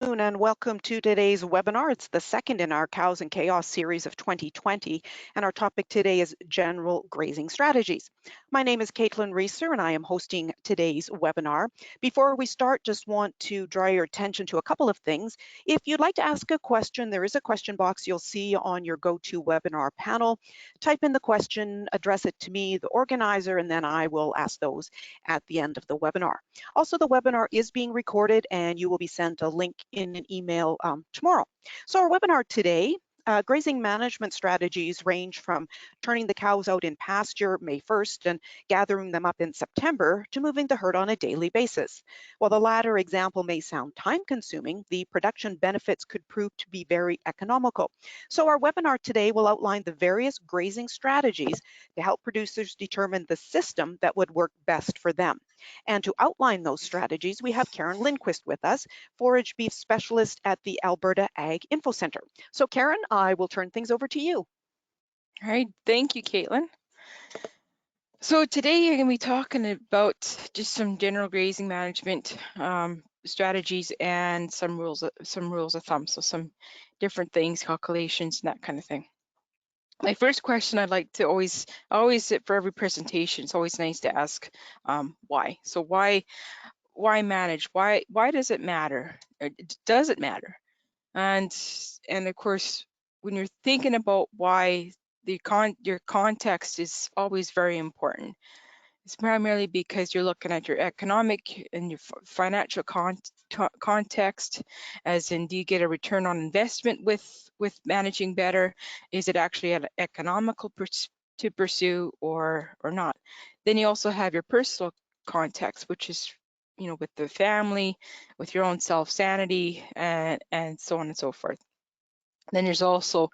And welcome to today's webinar. It's the second in our Cows and Chaos series of 2020, and our topic today is general grazing strategies. My name is Caitlin Reeser, and I am hosting today's webinar. Before we start, just want to draw your attention to a couple of things. If you'd like to ask a question, there is a question box you'll see on your GoToWebinar panel. Type in the question, address it to me, the organizer, and then I will ask those at the end of the webinar. Also, the webinar is being recorded, and you will be sent a link in an email tomorrow. So our webinar today, grazing management strategies range from turning the cows out in pasture May 1st and gathering them up in September to moving the herd on a daily basis. While the latter example may sound time-consuming, the production benefits could prove to be very economical. So our webinar today will outline the various grazing strategies to help producers determine the system that would work best for them. And to outline those strategies, we have Karin Lindquist with us, forage beef specialist at the Alberta Ag-Info Centre. So Karin, I will turn things over to you. All right, thank you, Caitlin. So today you're going to be talking about just some general grazing management strategies and some rules of thumb. So some different things, calculations, and that kind of thing. My first question I'd like to always for every presentation, it's always nice to ask why. So why manage? Why does it matter? Or does it matter? And of course, when you're thinking about why, your context is always very important. It's primarily because you're looking at your economic and your financial context, as in, do you get a return on investment with managing better? Is it actually economical to pursue or not? Then you also have your personal context, which is, you know, with the family, with your own sanity, and so on and so forth. Then there's also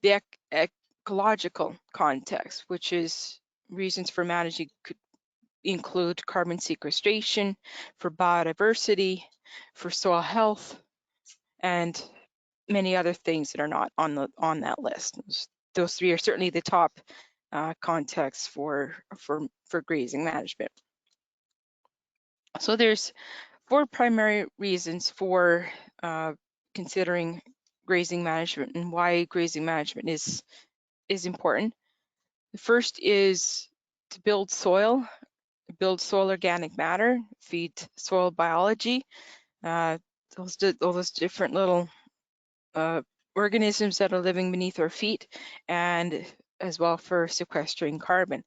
the ecological context, which is reasons for managing could include carbon sequestration, for biodiversity, for soil health, and many other things that are not on that list. Those three are certainly the top contexts for grazing management. So there's 4 primary reasons for considering grazing management and why grazing management is important. The first is to build soil organic matter, feed soil biology, all those different little organisms that are living beneath our feet, and as well for sequestering carbon.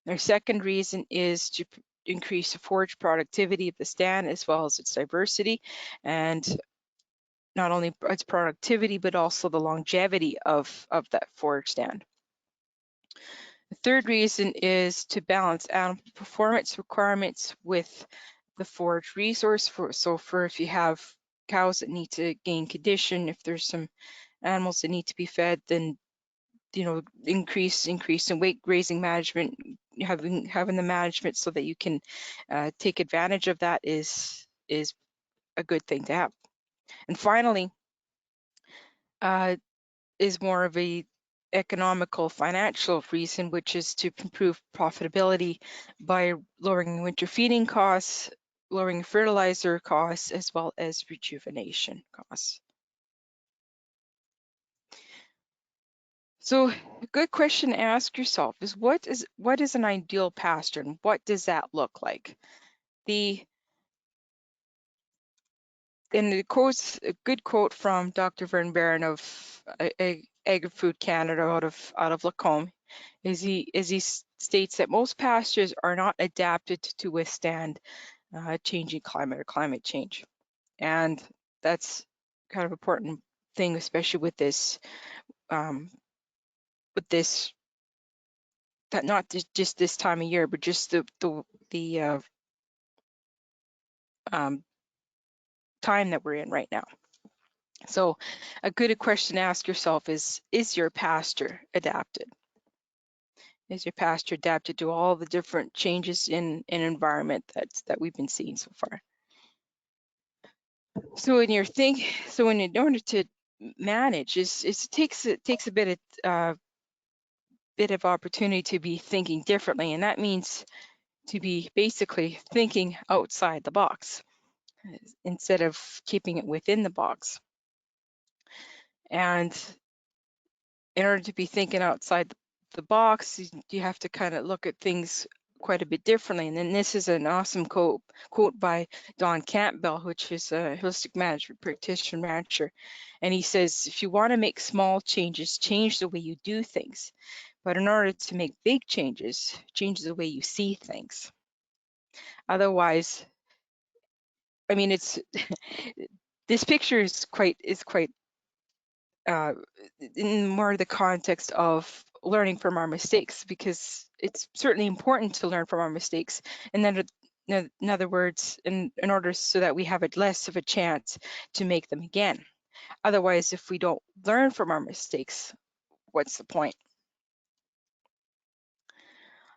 Our second reason is to increase the forage productivity of the stand as well as its diversity, and not only its productivity but also the longevity of that forage stand. The third reason is to balance animal performance requirements with the forage resource. For if you have cows that need to gain condition, if there's some animals that need to be fed, then, you know, increase in weight grazing management, having the management so that you can take advantage of that is a good thing to have. And finally, is more of a economical financial reason, which is to improve profitability by lowering winter feeding costs, lowering fertilizer costs, as well as rejuvenation costs. So a good question to ask yourself is, what is an ideal pasture, and what does that look like? A good quote from Dr. Vern Barron of Agri-Food Canada out of Lacombe is he states that most pastures are not adapted to withstand changing climate or climate change, and that's kind of an important thing, especially with this that not just this time of year, but just the time that we're in right now. So a good question to ask yourself is your pasture adapted? Is your pasture adapted to all the different changes in environment that we've been seeing so far? So in order to manage, it takes a bit of opportunity to be thinking differently, and that means to be basically thinking outside the box. instead of keeping it within the box. And in order to be thinking outside the box, you have to kind of look at things quite a bit differently. And then this is an awesome quote by Don Campbell, which is a holistic management practitioner rancher. And he says, if you want to make small changes, change the way you do things. But in order to make big changes, change the way you see things. Otherwise, I mean, it's this picture is quite in more the context of learning from our mistakes, because it's certainly important to learn from our mistakes, and then in other words, in order so that we have less of a chance to make them again. Otherwise, if we don't learn from our mistakes, what's the point?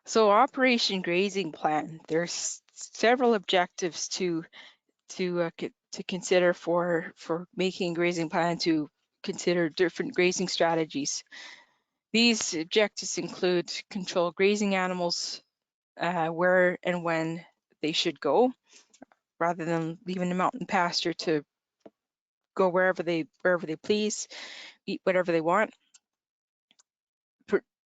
So Operation Grazing Plan, there's several objectives to consider for making a grazing plan, to consider different grazing strategies. These objectives include control grazing animals, where and when they should go, rather than leaving them out in pasture to go wherever they please, eat whatever they want.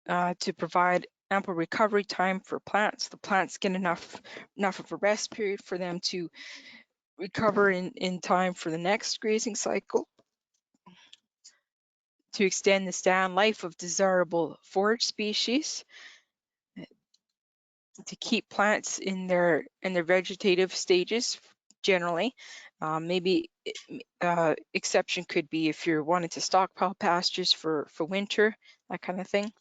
To provide ample recovery time for plants. The plants get enough of a rest period for them to recover in time for the next grazing cycle. To extend the stand life of desirable forage species, to keep plants in their vegetative stages generally. Maybe exception could be if you're wanting to stockpile pastures for winter, that kind of thing.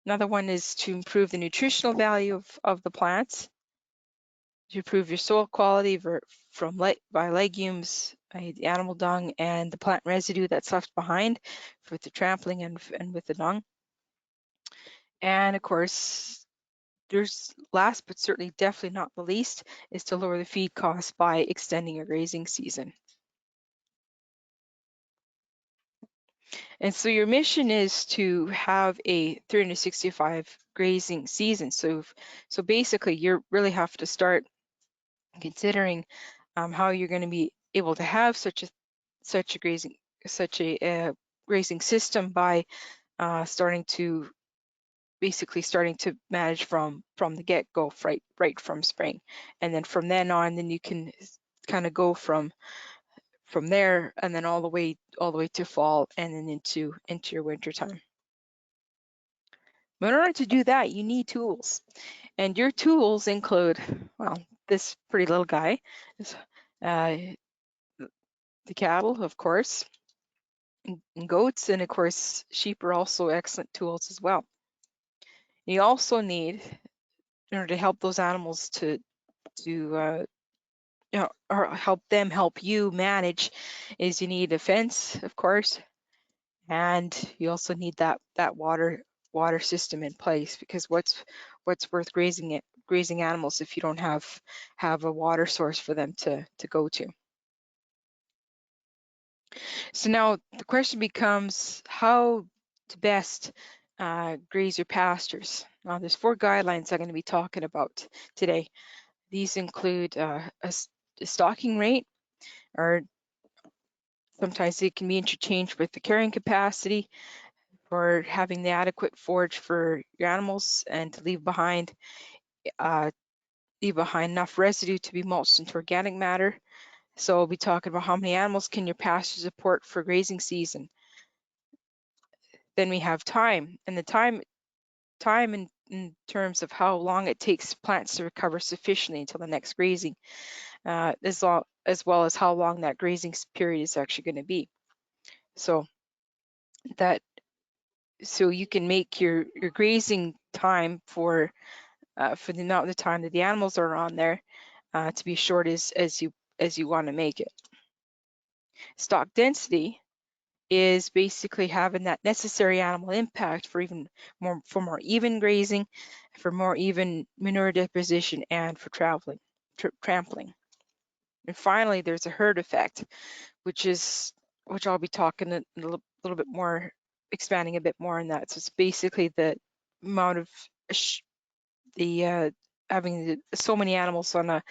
Another one is to improve the nutritional value of the plants, to improve your soil quality by legumes, the animal dung, and the plant residue that's left behind with the trampling and with the dung. And of course, there's last but certainly definitely not the least, is to lower the feed costs by extending your grazing season. And so your mission is to have a 365 grazing season. So basically, you really have to start considering how you're going to be able to have such a grazing system by starting to manage from the get-go, right from spring, and then from then on, then you can kind of go from there, and then all the way to fall, and then into your winter time. But in order to do that, you need tools, and your tools include, well, this pretty little guy, the cattle, of course, and goats, and of course sheep are also excellent tools as well. You also need, in order to help those animals to or help you manage, is you need a fence, of course, and you also need that water system in place, because what's worth grazing animals if you don't have a water source for them to go to. So now the question becomes how to best graze your pastures. Now there's 4 guidelines I'm going to be talking about today. These include a stocking rate, or sometimes it can be interchanged with the carrying capacity, for having the adequate forage for your animals, and to leave behind enough residue to be mulched into organic matter. So we'll be talking about how many animals can your pasture support for grazing season. Then we have time, and the time in terms of how long it takes plants to recover sufficiently until the next grazing, as well as how long that grazing period is actually going to be. So you can make your grazing time for the amount of time that the animals are on there to be short as you want to make it. Stock density is basically having that necessary animal impact for more even grazing, for more even manure deposition, and for trampling. And finally, there's a herd effect, which I'll be talking a little bit more, expanding a bit more on that. So it's basically the amount of having so many animals on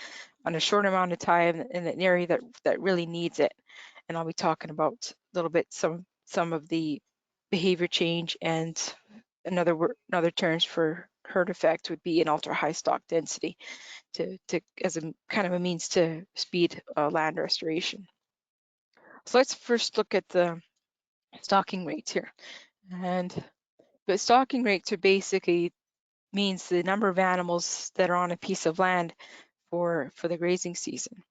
on a short amount of time in an area that really needs it. And I'll be talking about a little bit some of the behavior change, and another terms for herd effect would be an ultra high stock density to as a kind of a means to speed land restoration. So let's first look at the stocking rates here. And the stocking rates are basically means the number of animals that are on a piece of land for the grazing season.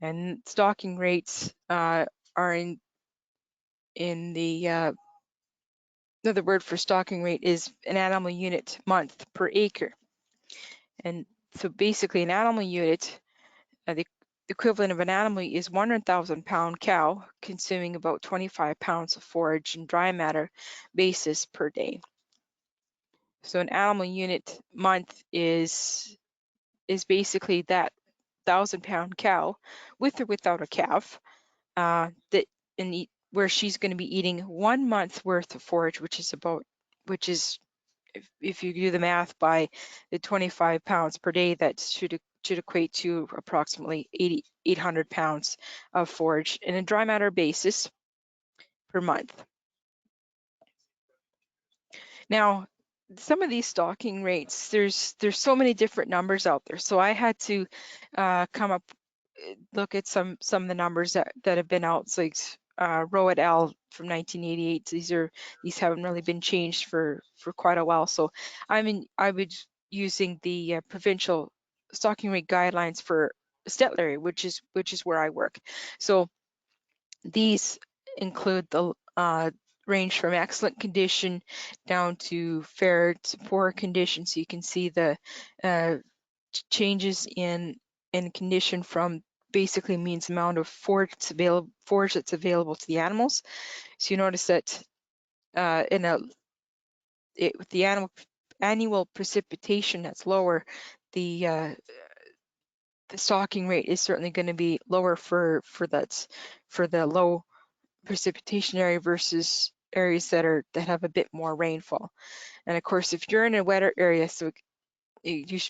And stocking rates are in the another word for stocking rate is an animal unit month per acre. And so basically an animal unit, the equivalent of an animal is 100,000 pound cow consuming about 25 pounds of forage and dry matter basis per day. So an animal unit month is basically that 1,000-pound cow with or without a calf that where she's going to be eating 1 month's worth of forage, which is if you do the math by the 25 pounds per day, that should equate to approximately 800 pounds of forage in a dry matter basis per month. Now, some of these stocking rates, there's so many different numbers out there. So I had to look at some of the numbers that have been out. So like Roe et al. From 1988. These haven't really been changed for quite a while. So I was using the provincial stocking rate guidelines for Stettler area, which is where I work. So these include the range from excellent condition down to fair to poor condition. So you can see the changes in condition from basically means amount of forage that's available to the animals. So you notice that with the annual precipitation that's lower, the stocking rate is certainly going to be lower for the low precipitation area versus areas that have a bit more rainfall. And of course, if you're in a wetter area, so you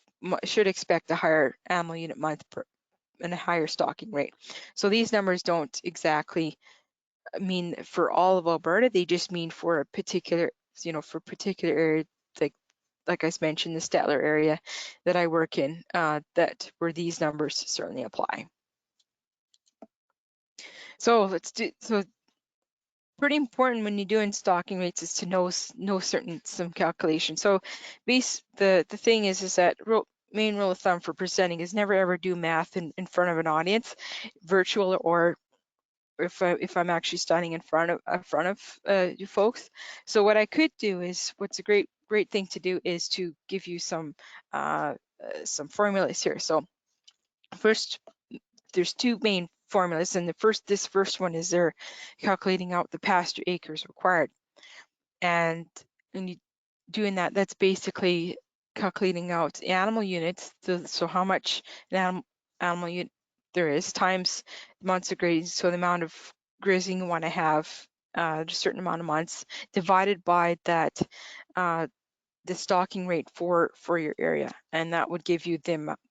should expect a higher animal unit month and a higher stocking rate. So these numbers don't exactly mean for all of Alberta, they just mean for a particular, for particular area, like I mentioned, the Stettler area that I work in, that where these numbers certainly apply. So pretty important when you're doing stocking rates is to know some calculations. So the thing is that main rule of thumb for presenting is never ever do math in front of an audience, virtual or if I'm actually standing in front of you folks. So what I could do is, what's a great thing to do is to give you some formulas here. So first, there's two main formulas, and this first one is they're calculating out the pasture acres required, and when you doing that, that's basically calculating out animal units. So how much an animal unit there is times the months of grazing, so the amount of grazing you want to have a certain amount of months, divided by that the stocking rate for your area, and that would give you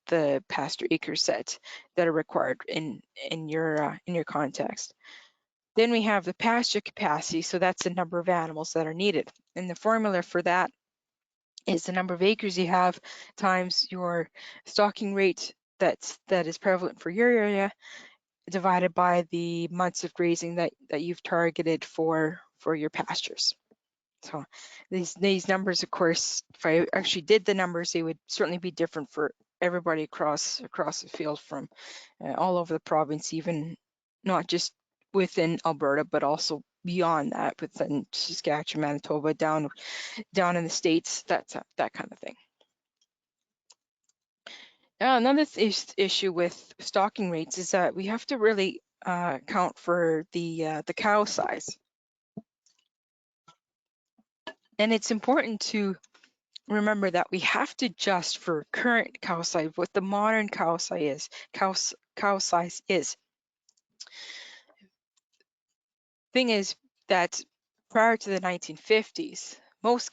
the pasture acre set that are required in your context. Then we have the pasture capacity, so that's the number of animals that are needed, and the formula for that is the number of acres you have times your stocking rate that is prevalent for your area, divided by the months of grazing that you've targeted for your pastures. So these numbers, of course, if I actually did the numbers, they would certainly be different for everybody across the field from all over the province, even not just within Alberta, but also beyond that, within Saskatchewan, Manitoba, down in the States, that kind of thing. Now, another issue with stocking rates is that we have to really account for the cow size. And it's important to remember that we have to adjust for current cow size, what the modern cow size is. Thing is that prior to the 1950s, most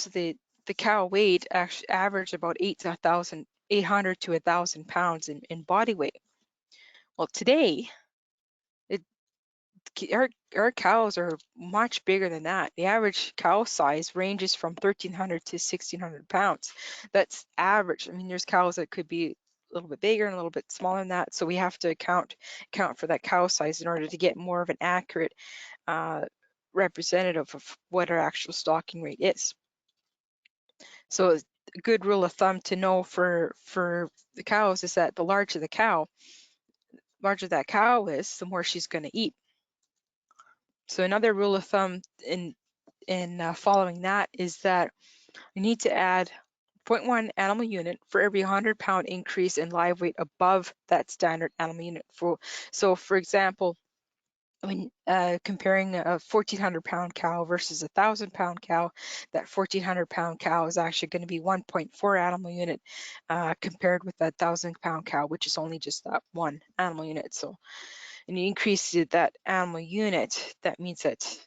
of the cow weight actually averaged about 8,000 800 to 1,000 pounds in body weight. Well, today, our cows are much bigger than that. The average cow size ranges from 1,300 to 1,600 pounds. That's average. I mean, there's cows that could be a little bit bigger and a little bit smaller than that. So we have to account for that cow size in order to get more of an accurate representative of what our actual stocking rate is. So a good rule of thumb to know for the cows is that the larger that cow is, the more she's going to eat. So another rule of thumb in following that is that you need to add 0.1 animal unit for every 100-pound increase in live weight above that standard animal unit. So for example, when comparing a 1,400-pound cow versus a 1,000-pound cow, that 1,400-pound cow is actually going to be 1.4 animal unit compared with that 1,000-pound cow, which is only just that one animal unit. So, and you increase that animal unit, that means that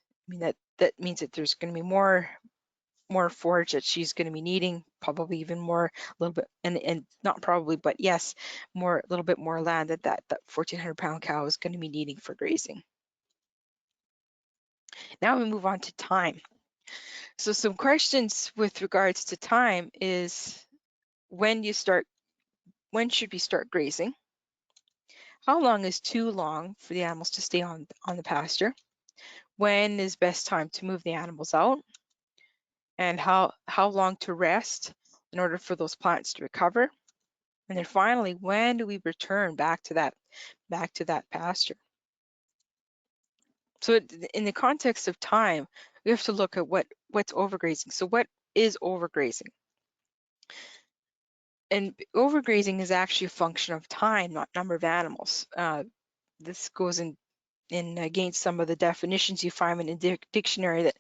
there's going to be more forage that she's going to be needing, probably even more, a little bit, and not probably, but yes, a little bit more land that 1,400-pound cow is going to be needing for grazing. Now we move on to time. So some questions with regards to time is when should we start grazing? How long is too long for the animals to stay on the pasture? When is best time to move the animals out? And how long to rest in order for those plants to recover? And then finally, when do we return back to that pasture? So in the context of time, we have to look at what's overgrazing. So what is overgrazing? And overgrazing is actually a function of time, not number of animals. This goes in against some of the definitions you find in the dictionary that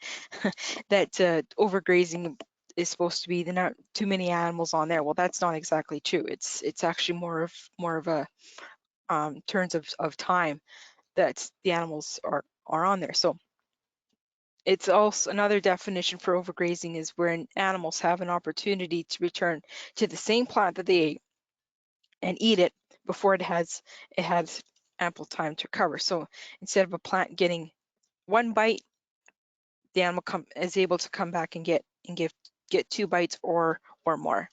that overgrazing is supposed to be not too many animals on there. Well, that's not exactly true. It's actually more of a terms of time that the animals are on there. So it's also another definition for overgrazing is when animals have an opportunity to return to the same plant that they ate and eat it before it has ample time to recover. So instead of a plant getting one bite, the animal is able to come back and get 2 bites or more.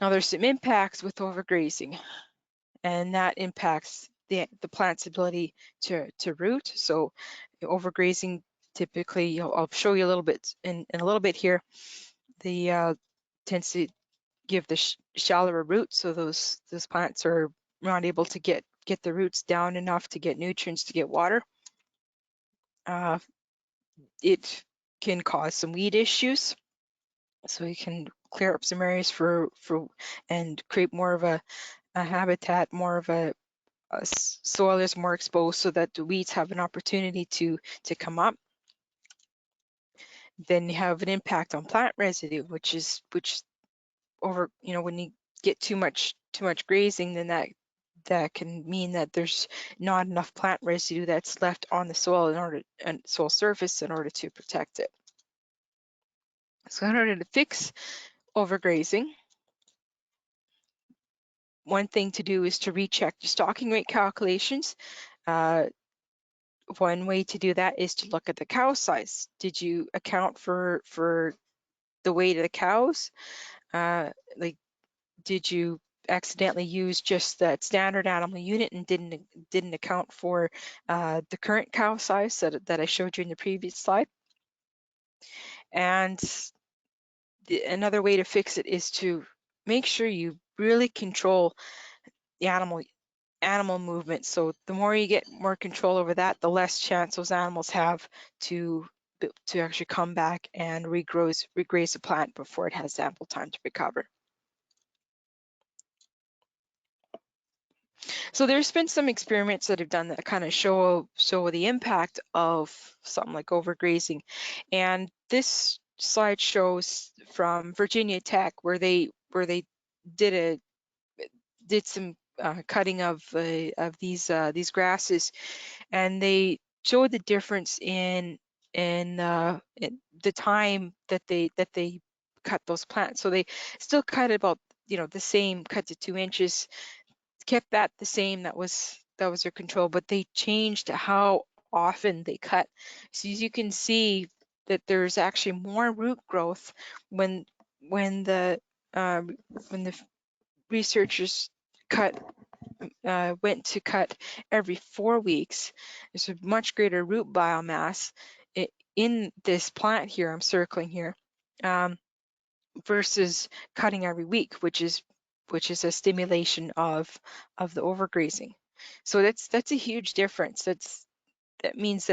Now there's some impacts with overgrazing, and that impacts the plant's ability to root. So overgrazing typically, I'll show you a little bit in a little bit here, the tends to give the shallower roots, so those plants are not able to get the roots down enough to get nutrients, to get water. It can cause some weed issues, so you can clear up some areas for and create more of a habitat, more of a soil is more exposed so that the weeds have an opportunity to come up. Then you have an impact on plant residue, which over, when you get too much grazing, then that can mean that there's not enough plant residue that's left on the soil and soil surface in order to protect it. So in order to fix overgrazing, one thing to do is to recheck your stocking rate calculations. One way to do that is to look at the cow size. Did you account for the weight of the cows? Like, did you accidentally use just that standard animal unit and didn't account for the current cow size that I showed you in the previous slide? And another way to fix it is to make sure you really control the animal movement. So the more you get more control over that, the less chance those animals have to actually come back and regraze the plant before it has ample time to recover. So there's been some experiments that have done that kind of show the impact of something like overgrazing. And this slide shows from Virginia Tech where they did some cutting of these grasses, and they showed the difference in the time that they cut those plants. So they still cut about the same, cut to 2 inches, kept that the same. That was their control, but they changed how often they cut. So as you can see that there's actually more root growth when when the uh, when the researchers went to cut every 4 weeks. There's a much greater root biomass in this plant here I'm circling here, versus cutting every week, which is a stimulation of the overgrazing. So that's a huge difference. That means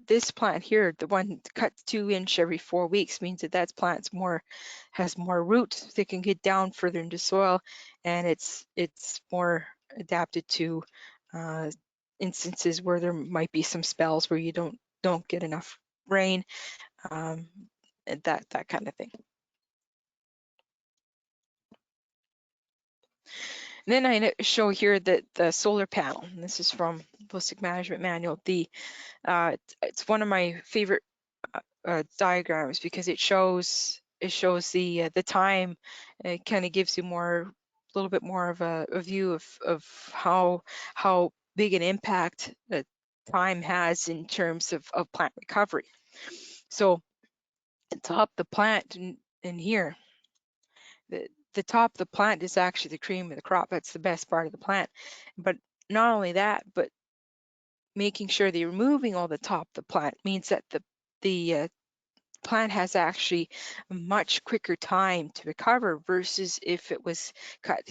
this plant here, the one cut 2 inch every 4 weeks, means that plant's has more root. They can get down further into soil, and it's more adapted to instances where there might be some spells where you don't get enough rain, and that kind of thing. And then I show here that the solar panel, and this is from Holistic Management Manual. It's one of my favorite diagrams because it shows the time. It kind of gives you a little bit more of a view of how big an impact that time has in terms of plant recovery. So atop the plant in here, the top of the plant is actually the cream of the crop. That's the best part of the plant. But not only that, but making sure that you're removing all the top of the plant means that the plant has actually a much quicker time to recover versus if it was cut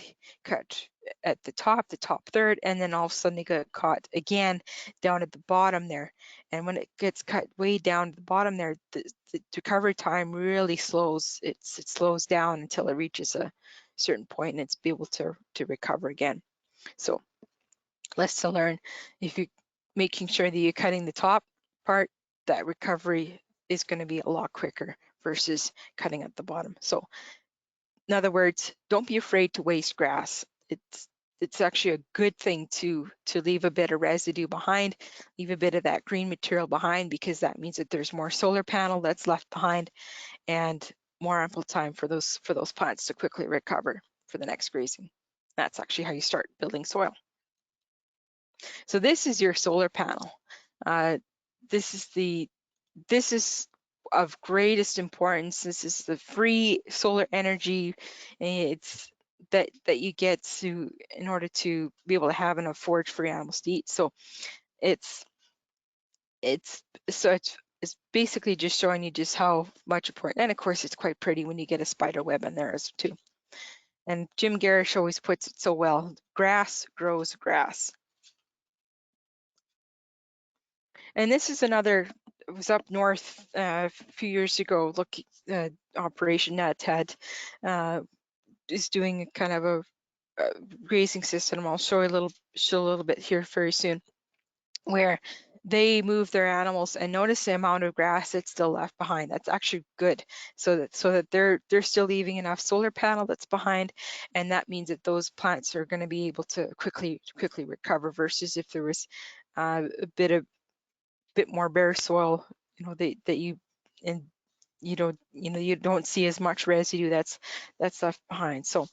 at the top third, and then all of a sudden it got caught again down at the bottom there. And when it gets cut way down at the bottom there, the recovery time really slows. It slows down until it reaches a certain point and it's able to recover again. So less to learn. If you're making sure that you're cutting the top part, that recovery is going to be a lot quicker versus cutting at the bottom. So in other words, don't be afraid to waste grass. It's actually a good thing to leave a bit of residue behind, leave a bit of that green material behind, because that means that there's more solar panel that's left behind and more ample time for those plants to quickly recover for the next grazing. That's actually how you start building soil. So this is your solar panel. This is of greatest importance. This is the free solar energy. It's that you get in order to be able to have enough forage for your animals to eat. So it's basically just showing you just how much important. And of course, it's quite pretty when you get a spider web in there as too. And Jim Garish always puts it so well: grass grows grass. And this is another, it was up north a few years ago, Operation Net is doing kind of a grazing system. I'll show a little bit here very soon, where they move their animals and notice the amount of grass that's still left behind. That's actually good, so that they're still leaving enough solar panel that's behind, and that means that those plants are going to be able to quickly recover, versus if there was a bit more bare soil, that you don't see as much residue that's left behind. So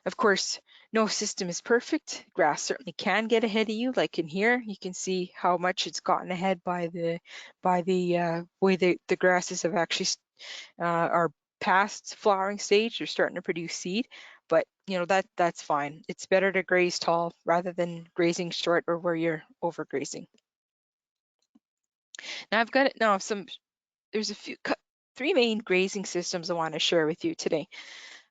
of course, no system is perfect. Grass certainly can get ahead of you. Like in here, you can see how much it's gotten ahead by the way the grasses have actually are past flowering stage. They're starting to produce seed, but that's fine. It's better to graze tall rather than grazing short or where you're overgrazing. Now I've got it now. There's three main grazing systems I want to share with you today.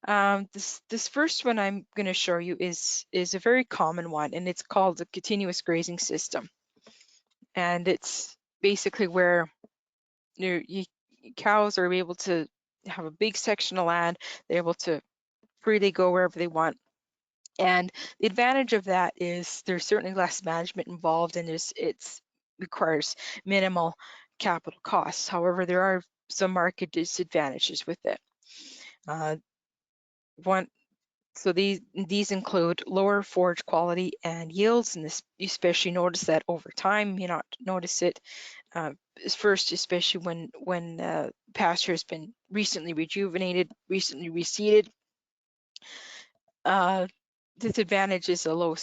This first one I'm going to show you is a very common one, and it's called the continuous grazing system. And it's basically where cows are able to have a big section of land. They're able to freely go wherever they want. And the advantage of that is there's certainly less management involved, and it requires minimal capital costs. However, there are some market disadvantages with it. So these include lower forage quality and yields, and this you especially notice that over time. You not notice it first, especially when pasture has been recently rejuvenated, recently reseeded. Disadvantage is a low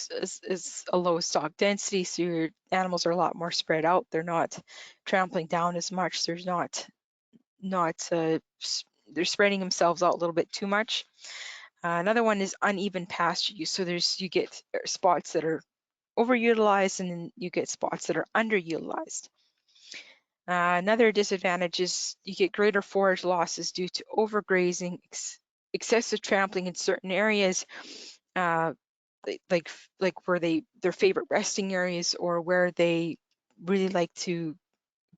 stock density, so your animals are a lot more spread out. They're not trampling down as much. There's they're spreading themselves out a little bit too much. Another one is uneven pasture use. So you get spots that are overutilized, and then you get spots that are underutilized. Another disadvantage is you get greater forage losses due to overgrazing, excessive trampling in certain areas, like where their favorite resting areas, or where they really like to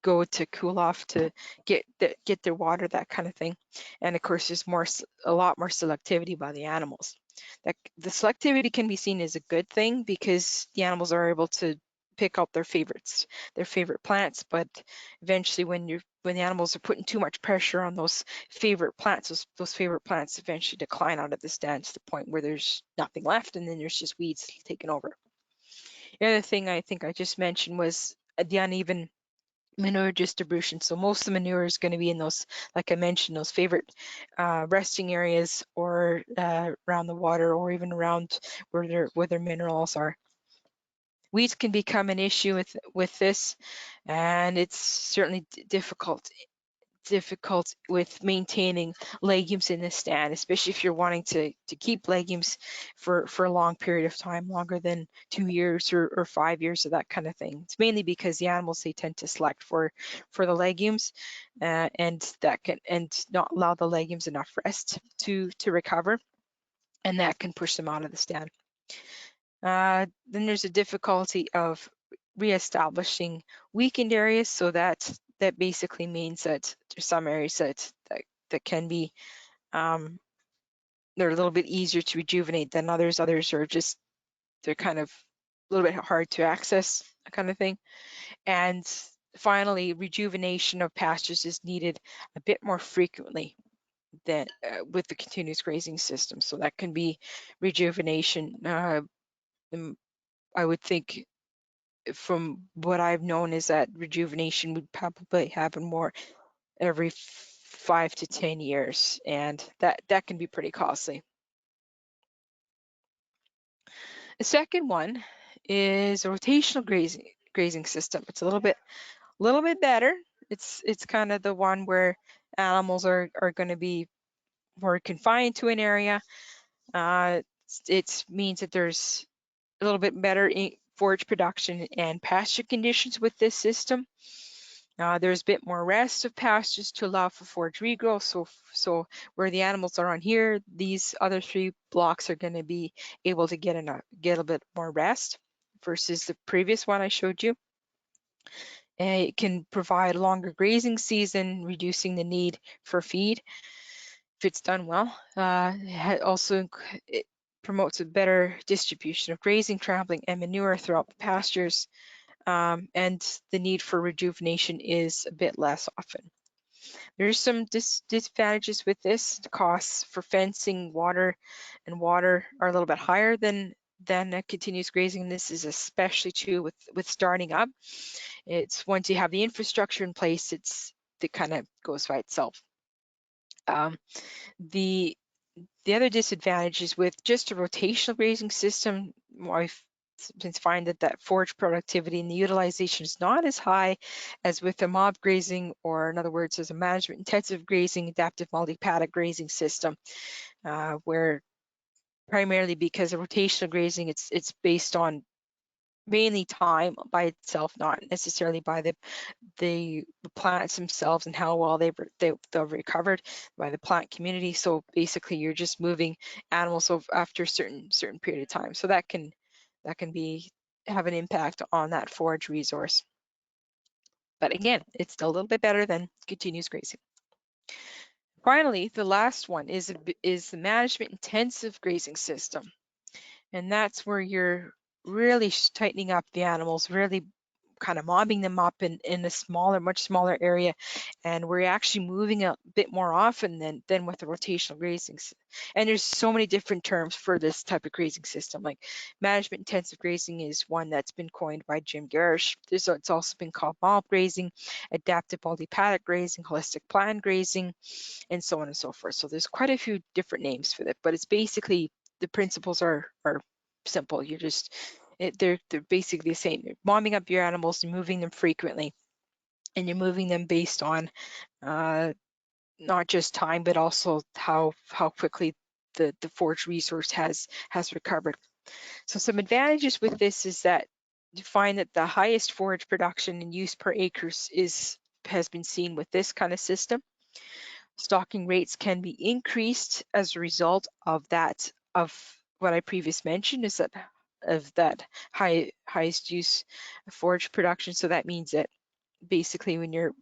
go to cool off to get their water, that kind of thing. And of course, there's a lot more selectivity by the animals. That the selectivity can be seen as a good thing, because the animals are able to pick out their favorite plants. But eventually, when the animals are putting too much pressure on those favorite plants, those favorite plants eventually decline out of the stand to the point where there's nothing left, and then there's just weeds taking over. The other thing I think I just mentioned was the uneven manure distribution. So most of the manure is going to be in those, like I mentioned, those favorite resting areas, or around the water, or even around where their minerals are. Weeds can become an issue with this, and it's certainly difficult with maintaining legumes in the stand, especially if you're wanting to keep legumes for a long period of time, longer than 2 years or 5 years, or that kind of thing. It's mainly because the animals, they tend to select for the legumes, and not allow the legumes enough rest to recover, and that can push them out of the stand. Then there's a difficulty of reestablishing weakened areas. So that basically means that there's some areas that can be, they're a little bit easier to rejuvenate than others. Others are just, they're kind of a little bit hard to access, that kind of thing. And finally, rejuvenation of pastures is needed a bit more frequently than with the continuous grazing system. So that can be rejuvenation. I would think, from what I've known, is that rejuvenation would probably happen more every 5 to 10 years, and that can be pretty costly. The second one is a rotational grazing system. It's a little bit better. It's kind of the one where animals are going to be more confined to an area. It means that there's a little bit better forage production and pasture conditions with this system. There's a bit more rest of pastures to allow for forage regrowth. So where the animals are on here, these other 3 blocks are going to be able to get a bit more rest versus the previous one I showed you. And it can provide a longer grazing season, reducing the need for feed if it's done well. It promotes a better distribution of grazing, trampling, and manure throughout the pastures. And the need for rejuvenation is a bit less often. There's some disadvantages with this. The costs for fencing, water are a little bit higher than continuous grazing. This is especially true with starting up. It's once you have the infrastructure in place, it kind of goes by itself. The other disadvantage is with just a rotational grazing system. I've find that forage productivity and the utilization is not as high as with a mob grazing, or in other words, as a management intensive grazing, adaptive multi-paddock grazing system, where primarily because of rotational grazing, it's based on mainly time by itself, not necessarily by the plants themselves and how well they've recovered by the plant community. So basically, you're just moving animals after a certain period of time. So that can have an impact on that forage resource. But again, it's still a little bit better than continuous grazing. Finally, the last one is the management intensive grazing system. And that's where you're really tightening up the animals, really kind of mobbing them up in a smaller, much smaller area, and we're actually moving a bit more often than with the rotational grazing. And there's so many different terms for this type of grazing system. Like management intensive grazing is one that's been coined by Jim Garish. It's also been called mob grazing, adaptive multi-paddock grazing, holistic planned grazing, and so on and so forth. So there's quite a few different names for that, but it's basically the principles are simple. You're just they're basically the same. You're mobbing up your animals, you're moving them frequently, and you're moving them based on not just time, but also how quickly the forage resource has recovered. So some advantages with this is that you find that the highest forage production and use per acres has been seen with this kind of system. Stocking rates can be increased as a result of what I previously mentioned, is that highest use forage production. So that means that basically when you're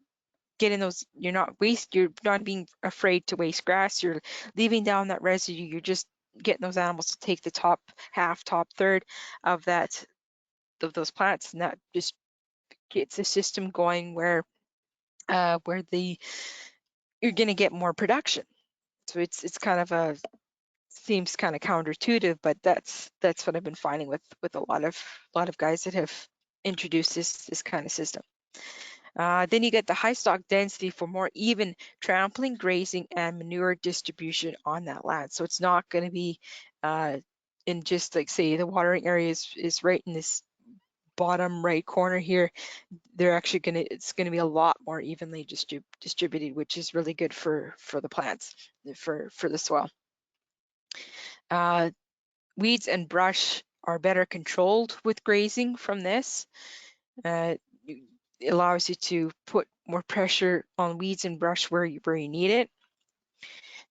getting those, you're not being afraid to waste grass, you're leaving down that residue, you're just getting those animals to take the top half, top third of those plants, and that just gets the system going where you're going to get more production. So it's kind of seems kind of counterintuitive, but that's what I've been finding with a lot of guys that have introduced this kind of system. Then you get the high stock density for more even trampling, grazing, and manure distribution on that land. So it's not going to be in just like, say, the watering area is right in this bottom right corner here. It's going to be a lot more evenly distributed, which is really good for the plants, for the soil. Weeds and brush are better controlled with grazing from this. It allows you to put more pressure on weeds and brush where you need it.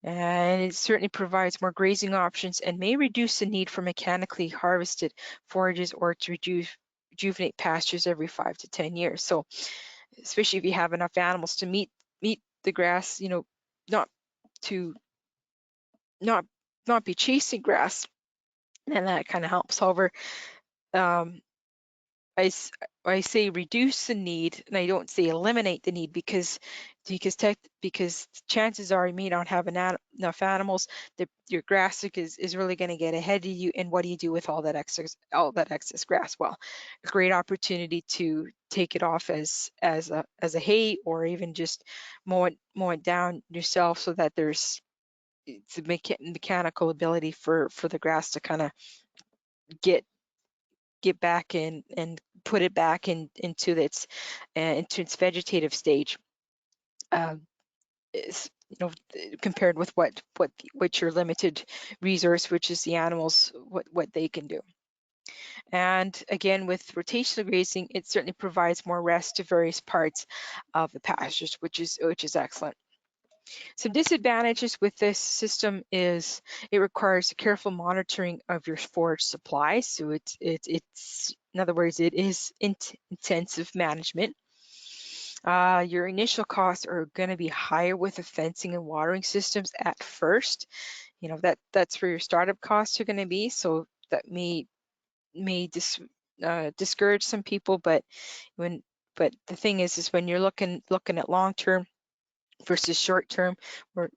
And it certainly provides more grazing options and may reduce the need for mechanically harvested forages or to rejuvenate pastures every 5 to 10 years. So especially if you have enough animals to meet the grass, not be chasing grass, and that kind of helps. However, I say reduce the need, and I don't say eliminate the need, because chances are you may not have enough animals. Your grass is really going to get ahead of you, and what do you do with all that excess grass? Well, a great opportunity to take it off as a hay, or even just mow it down yourself, so that there's mechanical ability for the grass to kind of get back in and put it back into its vegetative stage, is, compared with what your limited resource, which is the animals, what they can do. And again, with rotational grazing, it certainly provides more rest to various parts of the pastures, which is excellent. Some disadvantages with this system is it requires careful monitoring of your forage supply. So it's in other words, it is intensive management. Your initial costs are going to be higher with the fencing and watering systems at first. That's where your startup costs are going to be. So that may discourage some people, but the thing is when you're looking at long term versus short term, where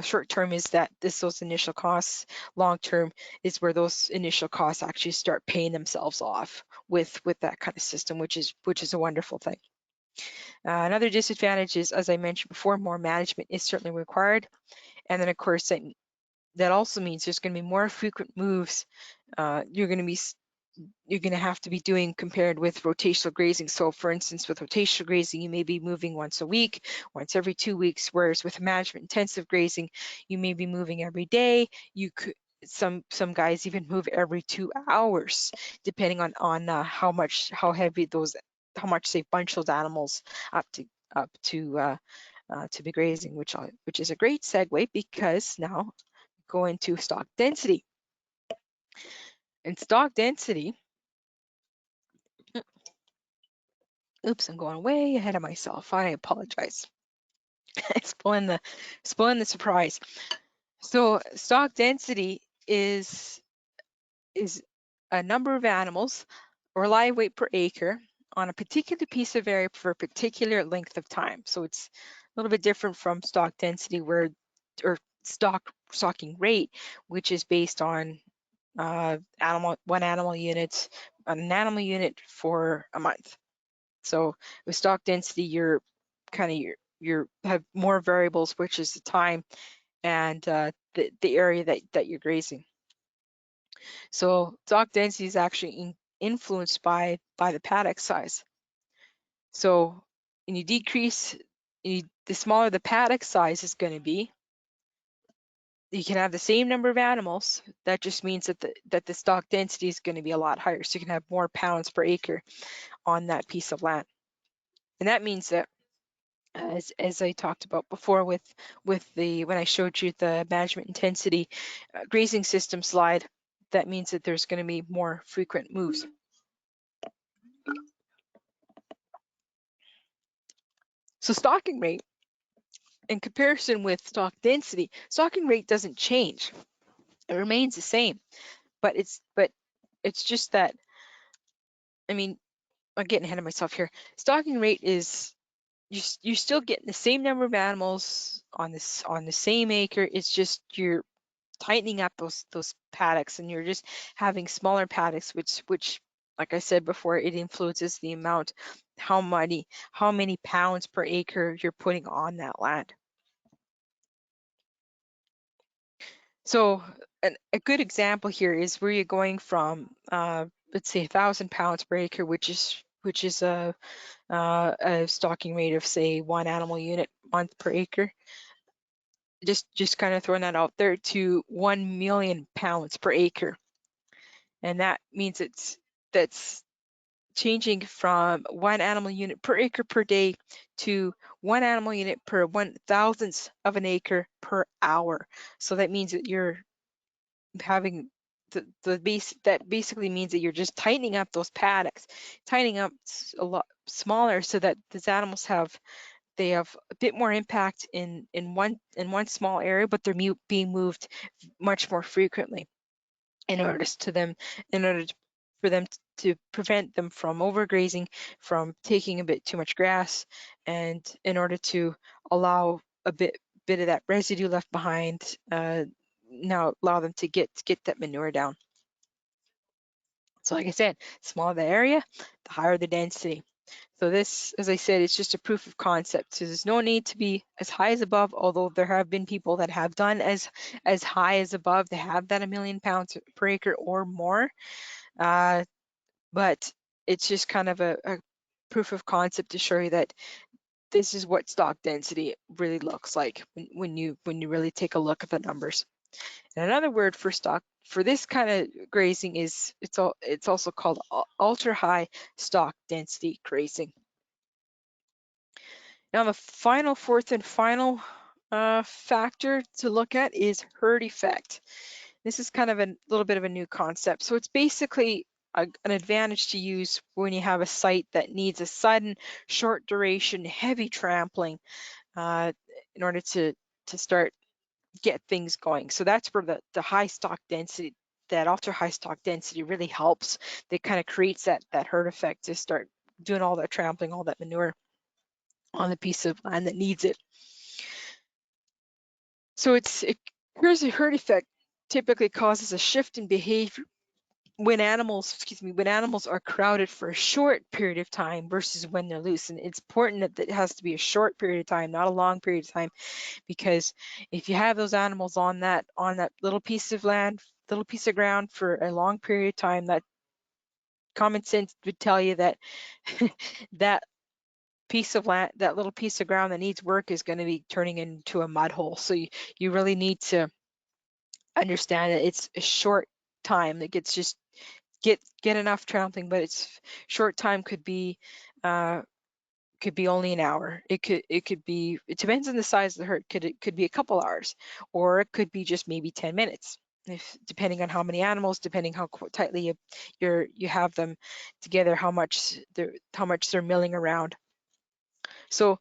short term is those initial costs, long term is where those initial costs actually start paying themselves off with that kind of system, which is a wonderful thing. Another disadvantage is, as I mentioned before, more management is certainly required, and then of course that also means there's going to be more frequent moves. You're going to have to be doing compared with rotational grazing. So for instance, with rotational grazing, you may be moving once a week, once every 2 weeks, whereas with management intensive grazing, you may be moving every day. You could, some guys even move every 2 hours, depending on how heavy how much they bunch those animals up to be grazing, which is a great segue, because now go into stock density. And stock density, oops, I'm going way ahead of myself. I apologize. spoiling the surprise. So stock density is a number of animals or live weight per acre on a particular piece of area for a particular length of time. So it's a little bit different from stock density or stocking rate, which is based on an animal unit for a month. So with stock density, you're have more variables, which is the time and the area that you're grazing. So stock density is actually influenced by the paddock size. So when you decrease, the smaller the paddock size is going to be, you can have the same number of animals. That just means that the stock density is going to be a lot higher. So you can have more pounds per acre on that piece of land. And that means that, as I talked about before when I showed you the management intensity grazing system slide, that means that there's going to be more frequent moves. So stocking rate, in comparison with stock density, stocking rate doesn't change. It remains the same, but it's just that, I mean, I'm getting ahead of myself here. Stocking rate is you're still getting the same number of animals on the same acre. It's just you're tightening up those paddocks, and you're just having smaller paddocks, which like I said before, it influences the amount, how many pounds per acre you're putting on that land. So a good example here is where you're going from, let's say 1,000 pounds per acre, which is a stocking rate of, say, 1 animal unit month per acre. Just kind of throwing that out there, to 1 million pounds per acre, and that means that's changing from 1 animal unit per acre per day to 1 animal unit per 1,000th of an acre per hour. So that means that you're having the base, that basically means that you're just tightening up those paddocks, tightening up a lot smaller, so that these animals have a bit more impact in one small area, but they're being moved much more frequently in order for them to prevent them from overgrazing, from taking a bit too much grass, and in order to allow a bit of that residue left behind, now allow them to get that manure down. So like I said, smaller the area, the higher the density. So this, as I said, it's just a proof of concept. So there's no need to be as high as above, although there have been people that have done as high as above. They have that 1 million pounds per acre or more. But it's just kind of a proof of concept to show you that this is what stock density really looks like when you really take a look at the numbers. And another word for this kind of grazing is it's also called ultra high stock density grazing. Now the fourth and final factor to look at is herd effect. This is kind of a little bit of a new concept. So it's basically an advantage to use when you have a site that needs a sudden, short duration, heavy trampling in order to get things going. So that's where the high stock density, that ultra high stock density, really helps. That kind of creates that herd effect to start doing all that trampling, all that manure on the piece of land that needs it. So here's a herd effect typically causes a shift in behavior when animals are crowded for a short period of time versus when they're loose. And it's important that it has to be a short period of time, not a long period of time, because if you have those animals on that little piece of land, little piece of ground for a long period of time, that common sense would tell you that that piece of land, that little piece of ground that needs work, is going to be turning into a mud hole. So you really need to understand that it's a short time that gets just get enough trampling, but it's short time could be only an hour. It could be, it depends on the size of the herd. It could be a couple hours, or it could be just maybe 10 minutes, depending on how many animals, depending how tightly you have them together, how much they're milling around. So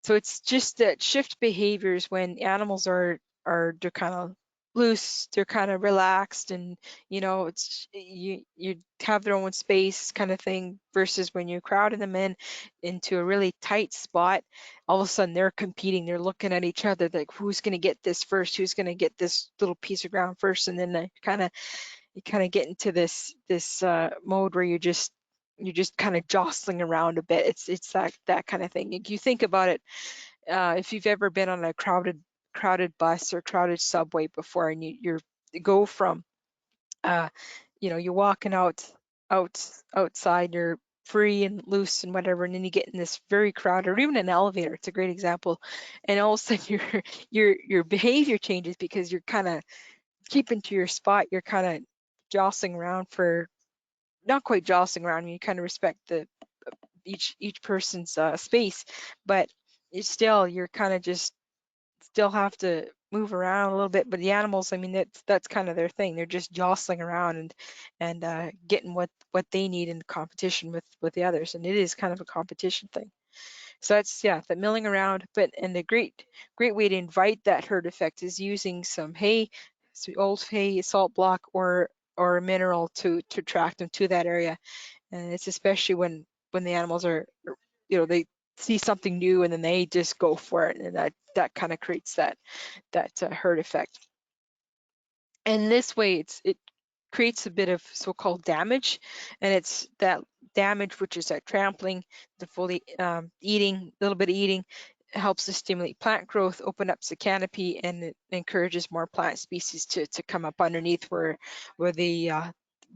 it's just that shift behaviors when animals are they're kind of loose, they're kind of relaxed, and it's you have their own space kind of thing, versus when you're crowding them into a really tight spot, all of a sudden they're competing, they're looking at each other like, who's going to get this first, who's going to get this little piece of ground first, and then you kind of get into this mode where you're just kind of jostling around a bit. It's that kind of thing. If you think about it, if you've ever been on a crowded bus or crowded subway before, and you go from uh, you're walking outside, you're free and loose and whatever, and then you get in this very crowded, or even an elevator, it's a great example, and all of a sudden your behavior changes because you're kind of keeping to your spot, you're kind of jostling around for, not quite jostling around, you kind of respect the each person's space, but you're kind of just still have to move around a little bit. But the animals, I mean, that's kind of their thing. They're just jostling around and getting what they need in competition with the others, and it is kind of a competition thing. So that's, yeah, the milling around. And the great way to invite that herd effect is using some hay, old hay, salt block, or a mineral to attract them to that area. And it's especially when the animals are, they see something new and then they just go for it, and that kind of creates that herd effect. And this way it creates a bit of so-called damage, and it's that damage, which is that trampling, the fully eating, a little bit of eating, helps to stimulate plant growth, open up the canopy, and it encourages more plant species to come up underneath where the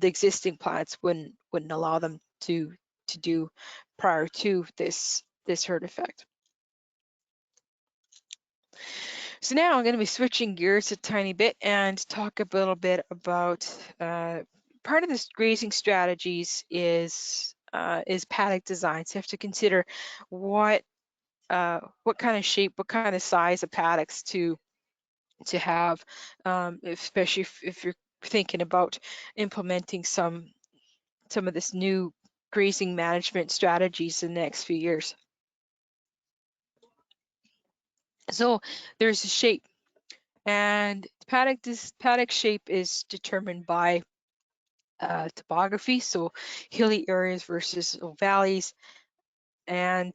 existing plants wouldn't allow them to do prior to this herd effect. So now I'm going to be switching gears a tiny bit and talk a little bit about part of this grazing strategies is paddock design. So you have to consider what kind of shape, what kind of size of paddocks to have, especially if you're thinking about implementing some of this new grazing management strategies in the next few years. So there's a shape, and paddock shape is determined by topography, so hilly areas versus valleys, and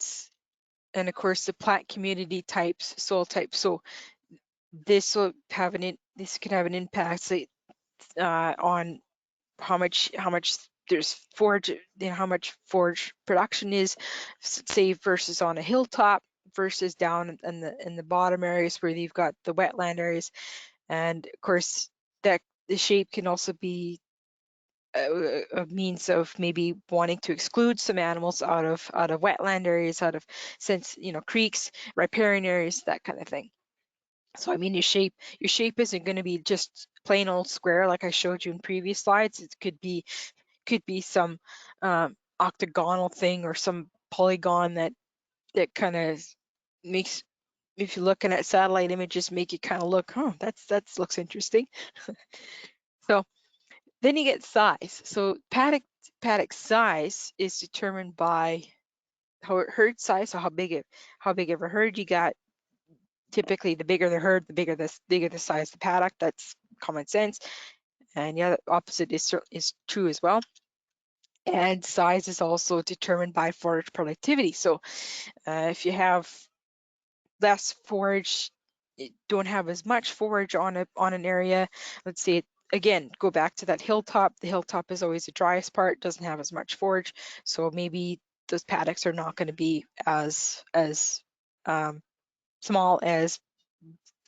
of course the plant community types, soil types. So this can have an impact, on how much there's forage, how much forage production is, say, versus on a hilltop versus down in the bottom areas where you've got the wetland areas. And of course that the shape can also be a means of maybe wanting to exclude some animals out of wetland areas, out of creeks, riparian areas, that kind of thing. So I mean, your shape isn't going to be just plain old square like I showed you in previous slides. It could be some octagonal thing or some polygon that kind of makes, if you're looking at satellite images, make it kind of look, that looks interesting. So then you get size. So paddock size is determined by herd size, so how big of a herd you got. Typically, the bigger the herd, the bigger the size of the paddock. That's common sense. And yeah, the opposite is true as well. And size is also determined by forage productivity. So if you have less forage, don't have as much forage on an area, let's say, again, go back to that hilltop. The hilltop is always the driest part, doesn't have as much forage, so maybe those paddocks are not going to be as small as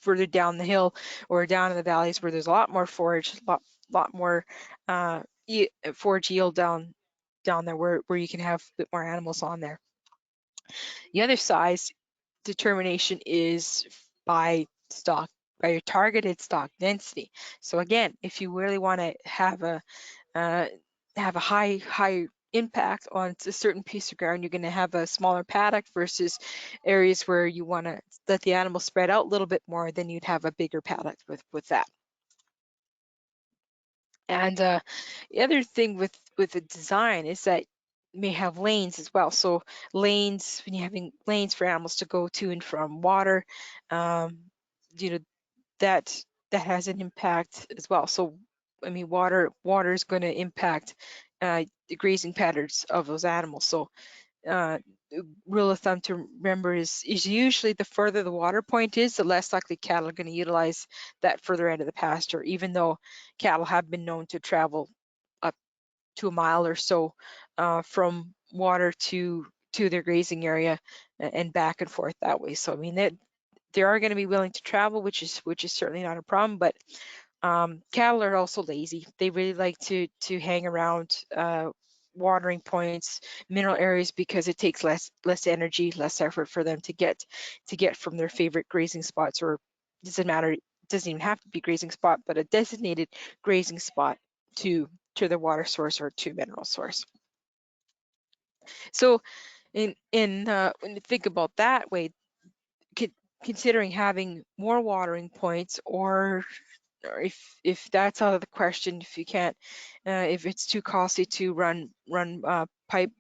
further down the hill or down in the valleys where there's a lot more forage, lot more forage yield down there where you can have a bit more animals on there. The other size determination is by your targeted stock density. So again, if you really want to have a high impact on a certain piece of ground, you're going to have a smaller paddock versus areas where you want to let the animals spread out a little bit more, then you'd have a bigger paddock with that. And the other thing with the design is that you may have lanes as well. So lanes, when you're having lanes for animals to go to and from water, you know, that has an impact as well. So I mean, water is going to impact the grazing patterns of those animals. So rule of thumb to remember is usually the further the water point is, the less likely cattle are going to utilize that further end of the pasture, even though cattle have been known to travel up to a mile or so from water to their grazing area and back and forth that way. So I mean that they are going to be willing to travel, which is certainly not a problem. But cattle are also lazy. They really like to hang around watering points, mineral areas, because it takes less energy, less effort for them to get from their favorite grazing spots, or doesn't matter, it doesn't even have to be grazing spot, but a designated grazing spot to the water source or to mineral source. So when you think about that way, considering having more watering points, or if that's out of the question, if you can't, if it's too costly to run pipe,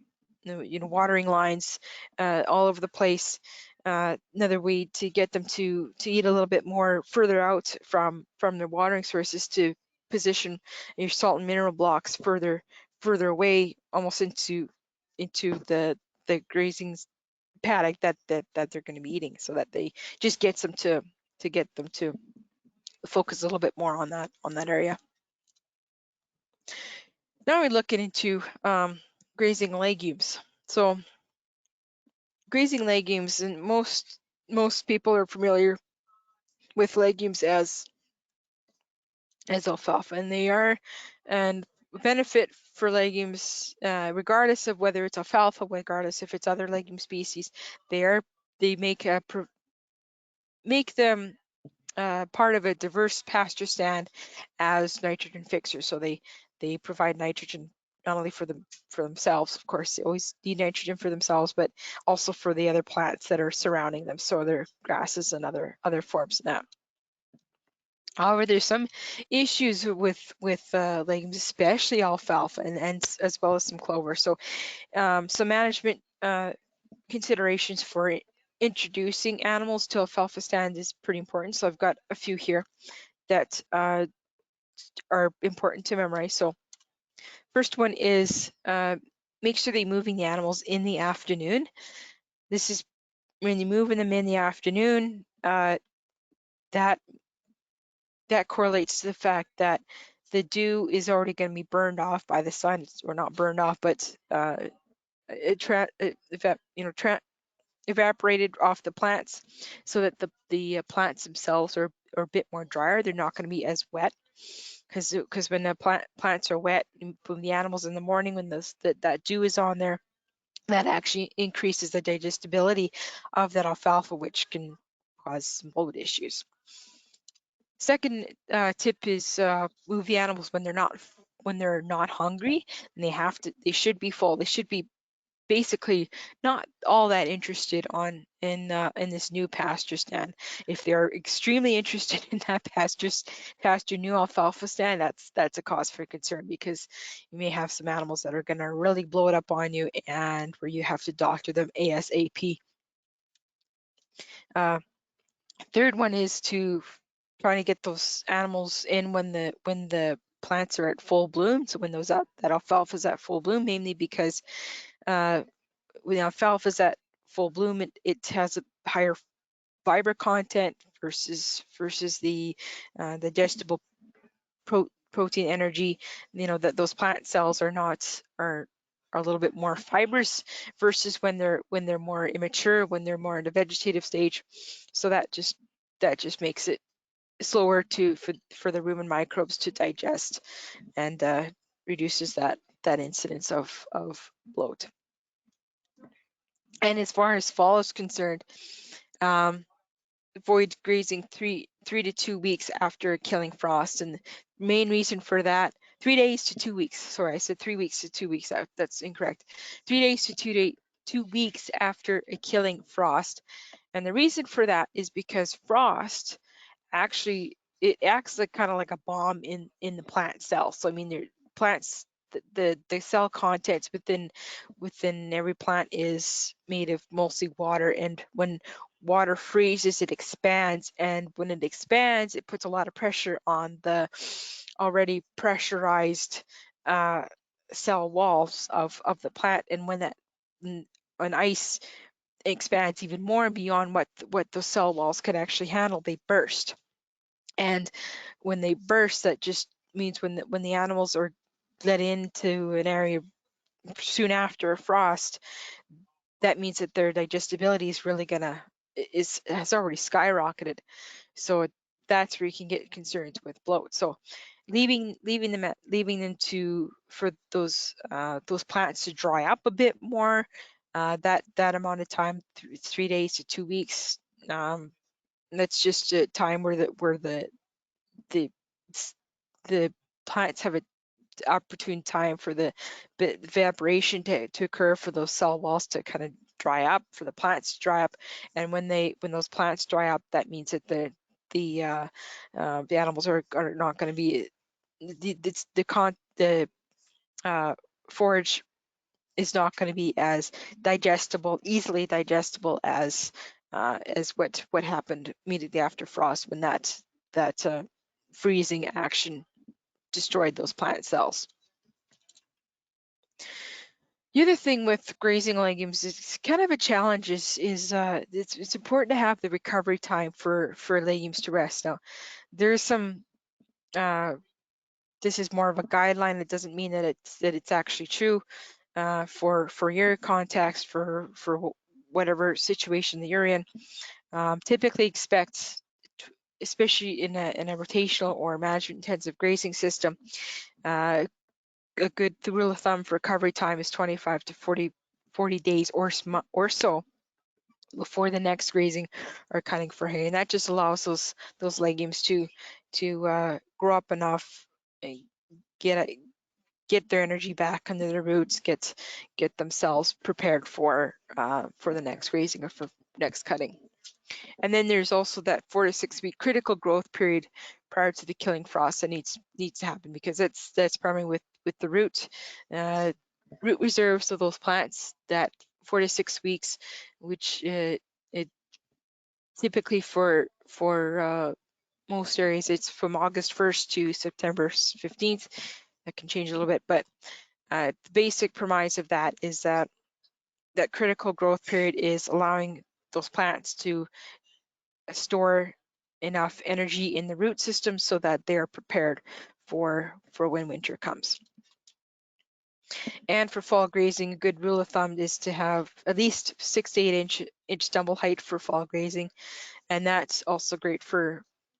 watering lines all over the place, another way to get them to eat a little bit more further out from their watering sources, to position your salt and mineral blocks further away, almost into the grazing paddock that they're going to be eating, so that they just gets them to get them to focus a little bit more on that area. Now we're looking into grazing legumes. So grazing legumes, and most people are familiar with legumes as alfalfa, and they are, and benefit for legumes, regardless of whether it's alfalfa, regardless if it's other legume species, they make them part of a diverse pasture stand as nitrogen fixers. So they provide nitrogen not only for themselves, of course, they always need nitrogen for themselves, but also for the other plants that are surrounding them, so their grasses and other forms of that. However, there's some issues with legumes, especially alfalfa, and as well as some clover. So some management considerations for introducing animals to alfalfa stand is pretty important. So I've got a few here that are important to memorize. So first one is make sure that you're moving the animals in the afternoon. This is when you're moving them in the afternoon, that correlates to the fact that the dew is already going to be burned off by the sun, or not burned off, but evaporated off the plants, so that the plants themselves are a bit more drier. They're not going to be as wet, because when the plants are wet, from the animals in the morning, when that dew is on there, that actually increases the digestibility of that alfalfa, which can cause some bloat issues. Second tip is move the animals when they're not hungry, and they should be full. They should be basically not all that interested in this new pasture stand. If they're extremely interested in that pasture new alfalfa stand, that's a cause for concern, because you may have some animals that are going to really blow it up on you, and where you have to doctor them ASAP. Third one is to try to get those animals in when the plants are at full bloom. So when that alfalfa is at full bloom, mainly because when alfalfa is at full bloom, it has a higher fiber content versus the digestible protein energy. That those plant cells are a little bit more fibrous, versus when they're more immature, when they're more in the vegetative stage. So that just makes it slower for the rumen microbes to digest, and reduces that incidence of bloat. And as far as fall is concerned, avoid grazing 3 to 2 weeks after killing frost. And the main reason for that, 3 days to 2 weeks. Sorry, I said 3 weeks to 2 weeks. That's incorrect. 3 days to 2 weeks after a killing frost. And the reason for that is because frost actually, it acts like kind of like a bomb in the plant cell. So I mean, plants, the cell contents within every plant is made of mostly water, and when water freezes, it expands, and when it expands, it puts a lot of pressure on the already pressurized cell walls of the plant. And when that when ice expands even more beyond what the cell walls can actually handle, they burst. And when they burst, that just means when the animals are let into an area soon after a frost, that means that their digestibility is really gonna has already skyrocketed. So that's where you can get concerns with bloat. So leaving them to for those plants to dry up a bit more, that amount of time, 3 days to 2 weeks. That's just a time where the the plants have a opportune time for the evaporation to occur, for those cell walls to kind of dry up, for the plants to dry up. And when those plants dry up, that means that the animals are not going to be the forage is not going to be as easily digestible as what happened immediately after frost, when that freezing action destroyed those plant cells. The other thing with grazing legumes is kind of a challenge is it's important to have the recovery time for legumes to rest. Now, there's some this is more of a guideline. It doesn't mean that it's actually true for your context, for whatever situation that you're in. Typically expect, especially in a rotational or management intensive grazing system, a good rule of thumb for recovery time is 25 to 40 days or so before the next grazing or cutting for hay, and that just allows those legumes to grow up enough, get their energy back under their roots, get themselves prepared for the next grazing or for next cutting. And then there's also that 4 to 6 week critical growth period prior to the killing frost that needs to happen, because that's primarily with the root reserves of those plants. That 4 to 6 weeks, which it typically for most areas, it's from August 1st to September 15th. That can change a little bit, but the basic premise of that is that critical growth period is allowing those plants to store enough energy in the root system so that they are prepared for when winter comes. And for fall grazing, a good rule of thumb is to have at least 6 to 8 inch stumble height for fall grazing, and that's also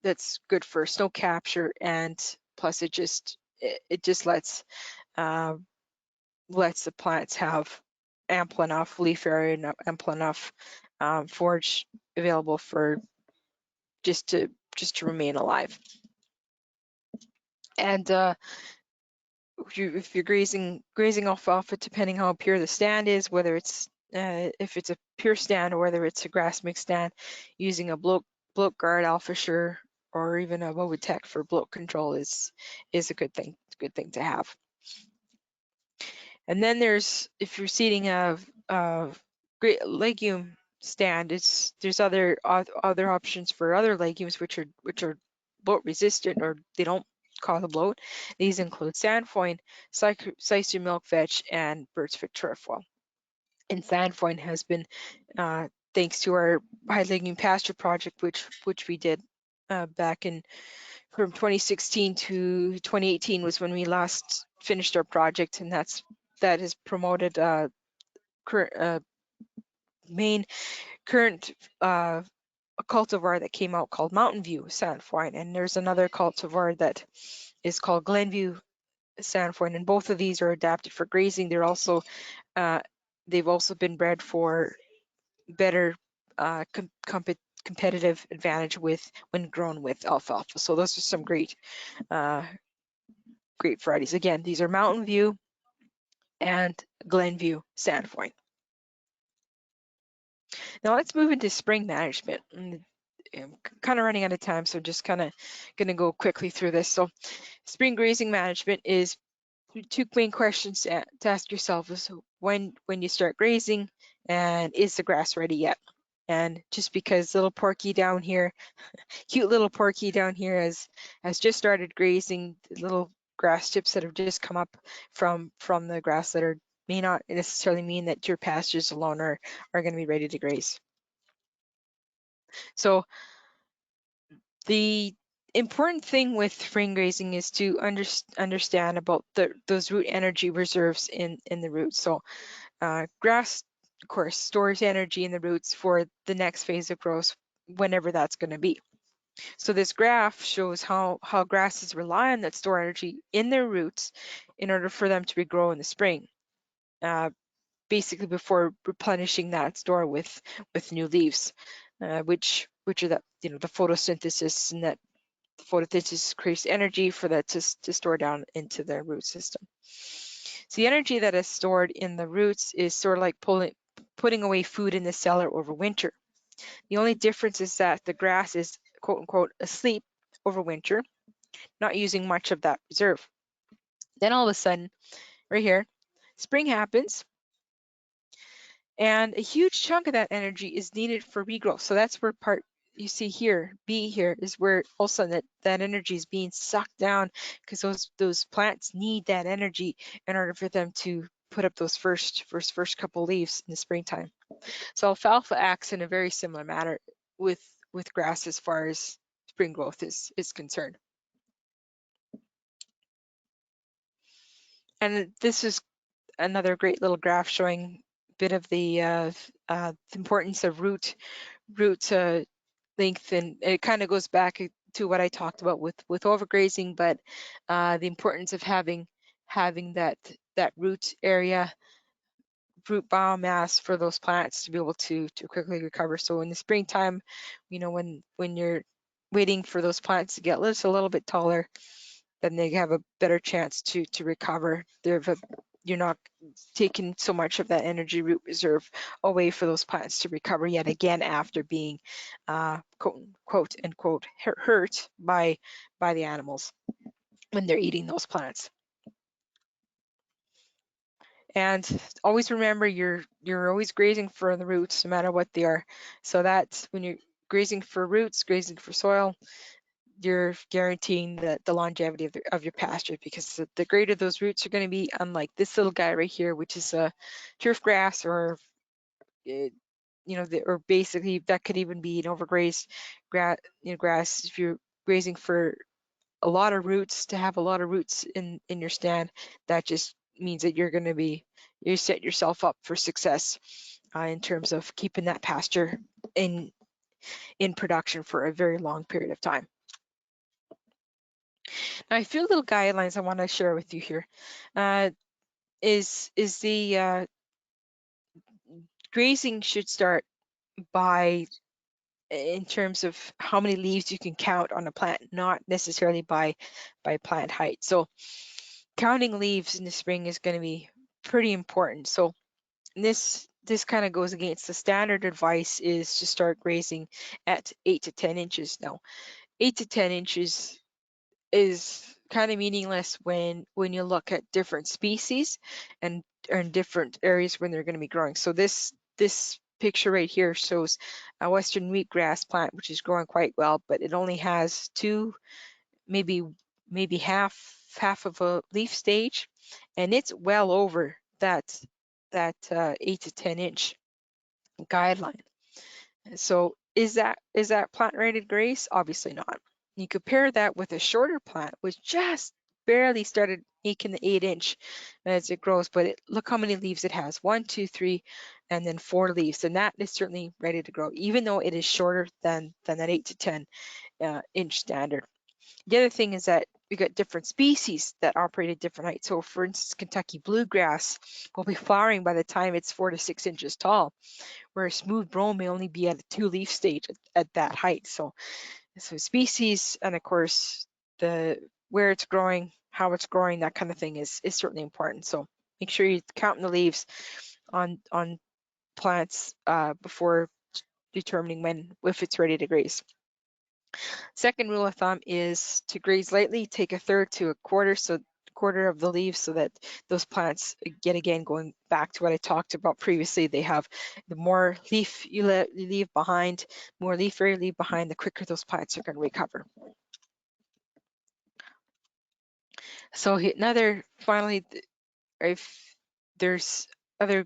that's good for snow capture, and plus it just lets the plants have ample enough leaf area, ample enough forage available for just to remain alive. And if you're grazing alfalfa, depending how pure the stand is, whether it's if it's a pure stand or whether it's a grass mix stand, using a bloat guard, Alfasure, or even a Wovitec for bloat control is a good thing to have. And then there's, if you're seeding a great legume stand, there's other options for other legumes which are bloat resistant, or they don't cause a bloat. These include sandfoin, Sisal milk vetch, and bird's foot trefoil. And sandfoin has been, thanks to our high legume pasture project, which we did back in from 2016 to 2018 was when we last finished our project, and that has promoted current a cultivar that came out called Mountain View Sandfoin, and there's another cultivar that is called Glenview Sandfoin, and both of these are adapted for grazing. They're also they've also been bred for better competitive advantage when grown with alfalfa. So those are some great varieties. Again, these are Mountain View and Glenview Sandfoin. Now let's move into spring management. I'm kind of running out of time, so I'm just kind of going to go quickly through this. So spring grazing management is two main questions to ask yourself is when you start grazing, and is the grass ready yet? And just because little Porky down here, cute little Porky down here has just started grazing little grass chips that have just come up from the grass litter may not necessarily mean that your pastures alone are going to be ready to graze. So the important thing with spring grazing is to understand about those root energy reserves in the roots. So grass, of course, stores energy in the roots for the next phase of growth, whenever that's going to be. So this graph shows how grasses rely on that store energy in their roots in order for them to regrow in the spring, basically before replenishing that store with new leaves, which are that, the photosynthesis, and that photosynthesis creates energy for that to store down into the root system. So the energy that is stored in the roots is sort of like putting away food in the cellar over winter. The only difference is that the grass is, quote unquote, asleep over winter, not using much of that reserve. Then all of a sudden, right here, spring happens, and a huge chunk of that energy is needed for regrowth. So that's where part you see here, B here, is where all of a sudden that energy is being sucked down, because those plants need that energy in order for them to put up those first couple leaves in the springtime. So alfalfa acts in a very similar manner with grass as far as spring growth is concerned. And this is another great little graph showing a bit of the importance of root length, and it kind of goes back to what I talked about with overgrazing, but the importance of having that root area, root biomass for those plants to be able to quickly recover. So in the springtime, when you're waiting for those plants to get just a little bit taller, then they have a better chance to recover. You're not taking so much of that energy root reserve away for those plants to recover yet again after being quote unquote hurt by the animals when they're eating those plants. And always remember, you're always grazing for the roots, no matter what they are. So that's when you're grazing for roots, grazing for soil, you're guaranteeing the longevity of your pasture, because the greater those roots are going to be, unlike this little guy right here, which is a turf grass, or or basically that could even be an overgrazed grass. If you're grazing for a lot of roots, to have a lot of roots in your stand, that just means that you set yourself up for success in terms of keeping that pasture in production for a very long period of time. Now, a few little guidelines I want to share with you here is the grazing should start by, in terms of how many leaves you can count on a plant, not necessarily by plant height. So counting leaves in the spring is going to be pretty important. So this kind of goes against the standard advice, is to start grazing at 8 to 10 inches. Now, 8 to 10 inches is kind of meaningless when you look at different species and in different areas when they're going to be growing. So this picture right here shows a western wheatgrass plant, which is growing quite well, but it only has two, maybe half of a leaf stage, and it's well over that 8 to 10 inch guideline. So is that plant ready to graze? Obviously not. You compare that with a shorter plant, which just barely started making the 8 inch as it grows, but look how many leaves it has: 1, 2, 3, and then 4 leaves, and that is certainly ready to grow, even though it is shorter than that 8 to 10 inch standard. The other thing is that we got different species that operate at different heights. So for instance, Kentucky bluegrass will be flowering by the time it's 4 to 6 inches tall, where smooth brome may only be at a 2 leaf stage at that height. So species, and of course where it's growing, how it's growing, that kind of thing is certainly important. So make sure you're counting the leaves on plants before determining if it's ready to graze. Second rule of thumb is to graze lightly, take a third to a quarter. So quarter of the leaves so that those plants, yet again, going back to what I talked about previously, they have the more leaf you leave behind, more leaf area you leave behind, the quicker those plants are going to recover. So finally, if there's other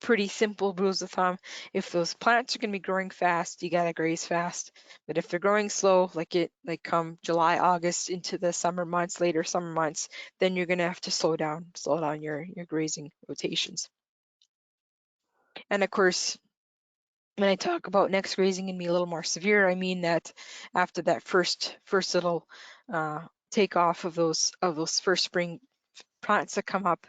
pretty simple rules of thumb. If those plants are going to be growing fast, you got to graze fast. But if they're growing slow, like come July, August into the summer months, later summer months, then you're going to have to slow down your grazing rotations. And of course, when I talk about next grazing and be a little more severe, I mean that after that first little takeoff of those first spring plants that come up,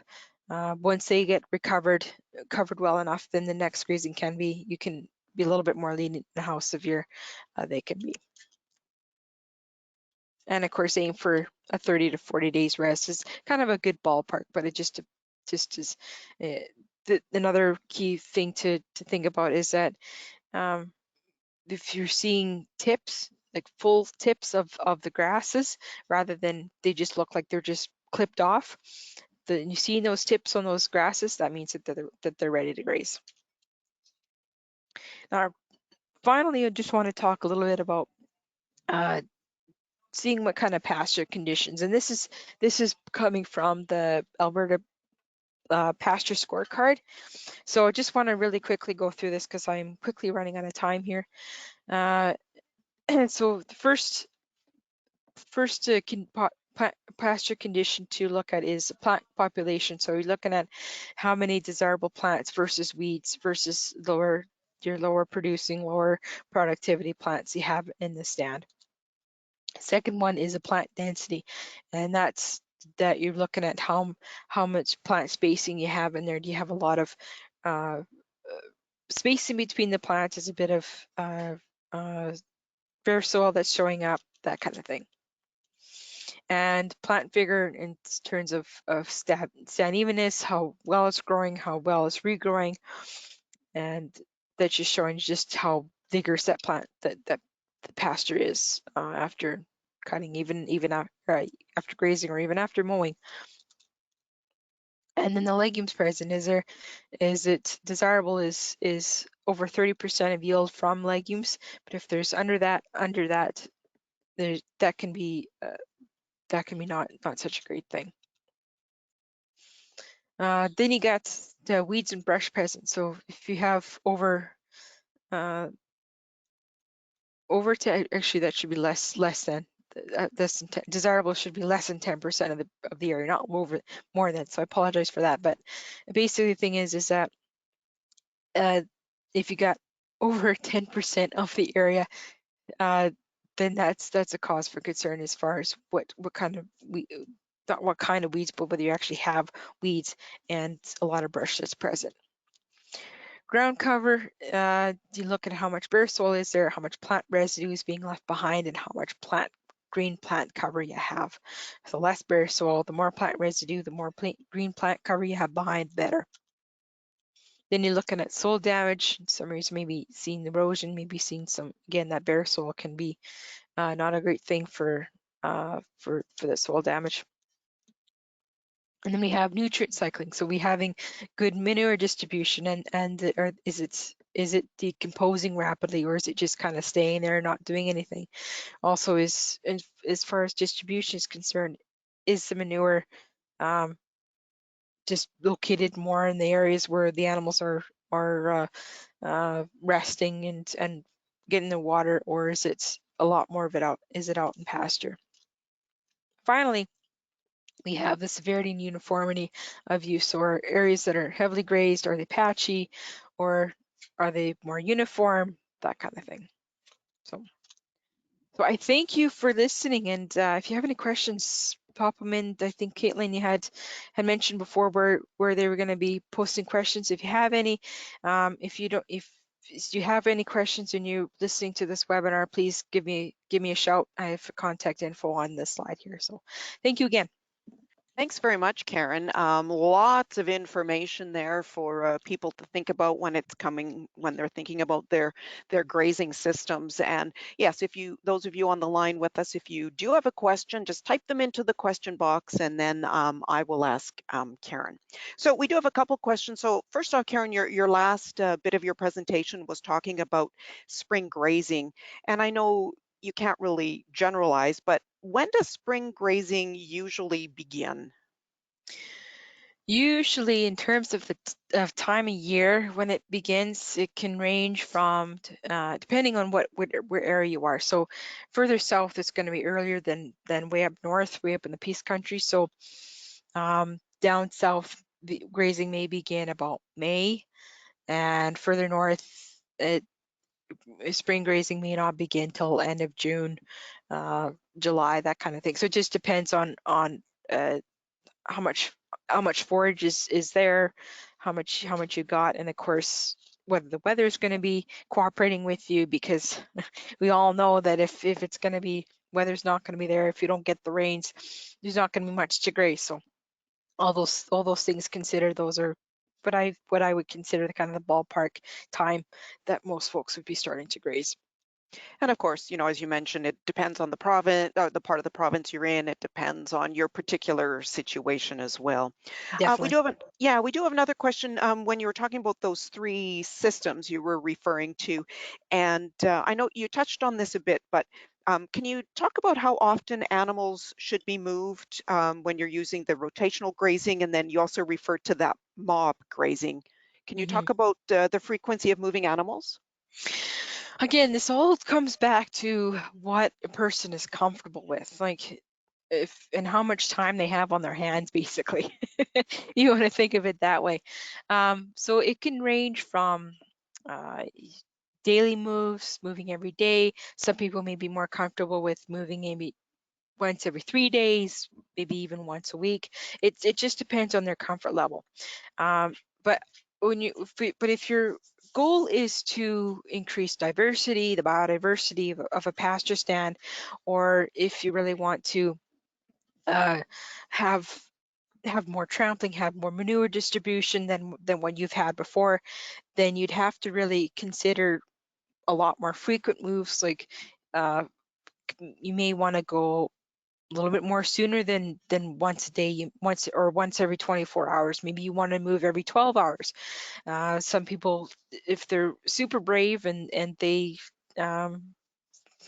once they get covered well enough, then the next grazing you can be a little bit more lenient in how severe they can be. And of course, aim for a 30 to 40 days rest is kind of a good ballpark, but it just is another key thing to think about is that if you're seeing tips, like full tips of the grasses, rather than they just look like they're just clipped off, you see those tips on those grasses, that means that they're ready to graze. Now, finally, I just want to talk a little bit about seeing what kind of pasture conditions, and this is coming from the Alberta pasture scorecard. So I just want to really quickly go through this because I'm quickly running out of time here. So the first pasture condition to look at is plant population. So you're looking at how many desirable plants versus weeds versus your lower producing, lower productivity plants you have in the stand. Second one is a plant density, and that's that you're looking at how much plant spacing you have in there. Do you have a lot of spacing between the plants? Is a bit of bare soil that's showing up, that kind of thing. And plant vigor in terms of stand evenness, how well it's growing, how well it's regrowing, and that's just showing just how vigorous that plant that the pasture is after cutting, even after grazing or even after mowing. And then the legumes present, is it desirable is over 30% of yield from legumes, but if there's under that that can be not such a great thing. Then you got the weeds and brush present. So if you have over 10, actually that should be less than desirable should be less than 10% of the area, not more than. So I apologize for that. But basically the thing is that if you got over 10% of the area, then that's a cause for concern as far as what kind of not what kind of weeds, but whether you actually have weeds and a lot of brush that's present. Ground cover, you look at how much bare soil is there, how much plant residue is being left behind, and how much green plant cover you have. So less bare soil, the more plant residue, the more green plant cover you have behind, better. Then you're looking at soil damage. Some areas maybe seeing erosion, maybe seeing some, again, that bare soil can be not a great thing for the soil damage. And then we have nutrient cycling. So we having good manure distribution, and or is it decomposing rapidly, or is it just kind of staying there, not doing anything? Also, as far as distribution is concerned, is the manure just located more in the areas where the animals are resting and getting the water, or is it a lot more of it out? Is it out in pasture? Finally, we have the severity and uniformity of use, or areas that are heavily grazed, are they patchy, or are they more uniform, that kind of thing. So I thank you for listening, and if you have any questions, pop them in. I think Caitlin, you had mentioned before where they were going to be posting questions. If you have any, if you have any questions and you're listening to this webinar, please give me a shout. I have contact info on this slide here. So thank you again. Thanks very much, Karen. Lots of information there for people to think about when it's coming, when they're thinking about their grazing systems. And yes, if you, those of you on the line with us, if you do have a question, just type them into the question box, and then I will ask Karen. So we do have a couple questions. So first off, Karen, your last bit of your presentation was talking about spring grazing, and I know you can't really generalize, but when does spring grazing usually begin? Usually, in terms of the of time of year when it begins, it can range from, depending on where area you are. So, further south, it's going to be earlier than way up north, way up in the Peace Country. So, down south, the grazing may begin about May, and further north, spring grazing may not begin till end of June, uh, July, that kind of thing. So it just depends on uh, how much forage is there, how much you got, and of course whether the weather is going to be cooperating with you, because we all know that if it's going to be, weather's not going to be there, if you don't get the rains, there's not going to be much to graze. So all those things considered, those are what I would consider the kind of the ballpark time that most folks would be starting to graze. And of course, as you mentioned, it depends on the province, the part of the province you're in. It depends on your particular situation as well. We Definitely. do have we do have another question. When you were talking about those three systems you were referring to, and I know you touched on this a bit, but can you talk about how often animals should be moved when you're using the rotational grazing, and then you also referred to that mob grazing. Can you hmm talk about the frequency of moving animals? Again, this all comes back to what a person is comfortable with, like if and how much time they have on their hands, basically. You want to think of it that way. So it can range from daily moves, moving every day. Some people may be more comfortable with moving maybe once every 3 days, maybe even once a week. It just depends on their comfort level. Um, but if your goal is to increase diversity, the biodiversity of a pasture stand, or if you really want to uh, have more trampling, have more manure distribution than what you've had before, then you'd have to really consider a lot more frequent moves. Like uh, you may want to go a little bit more sooner than once a day, once every 24 hours. Maybe you want to move every 12 hours. Some people, if they're super brave and they, um,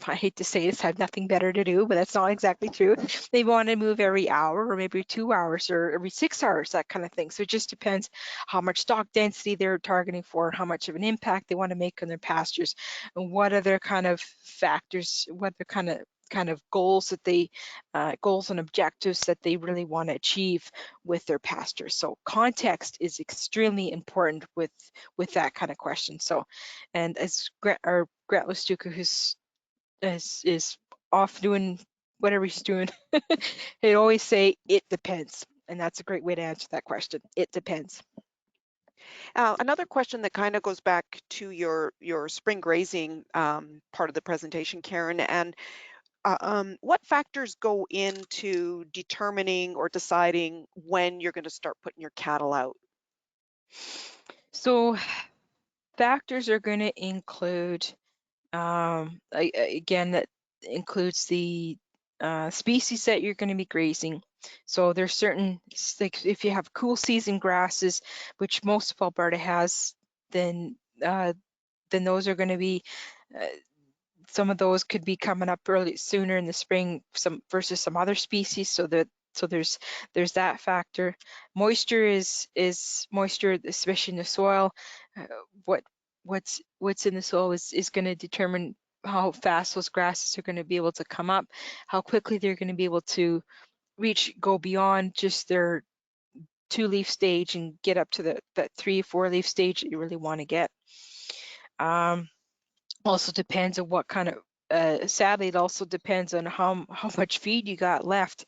I hate to say this, have nothing better to do, but that's not exactly true. They want to move every hour or maybe 2 hours or every 6 hours, that kind of thing. So it just depends how much stock density they're targeting for, how much of an impact they want to make on their pastures, and what other kind of factors, what the kind of goals that they, goals and objectives that they really want to achieve with their pastures. So context is extremely important with that kind of question. So, and as Grant Lestuca, who's is off doing whatever he's doing, he'd always say it depends, and that's a great way to answer that question. It depends. Another question that kind of goes back to your spring grazing part of the presentation, Karen, and what factors go into determining or deciding when you're going to start putting your cattle out? So factors are going to include, again, that includes the species that you're going to be grazing. So there's certain, like if you have cool season grasses, which most of Alberta has, then uh, those are going to be, uh, some of those could be coming up early sooner in the spring, some versus some other species. So there's that factor. Moisture is moisture, especially in the soil. Uh, what what's in the soil is going to determine how fast those grasses are going to be able to come up, how quickly they're going to be able to go beyond just their 2 leaf stage and get up to that 3 or 4 leaf stage that you really want to get. Um, Also depends on what kind of, sadly, it also depends on how much feed you got left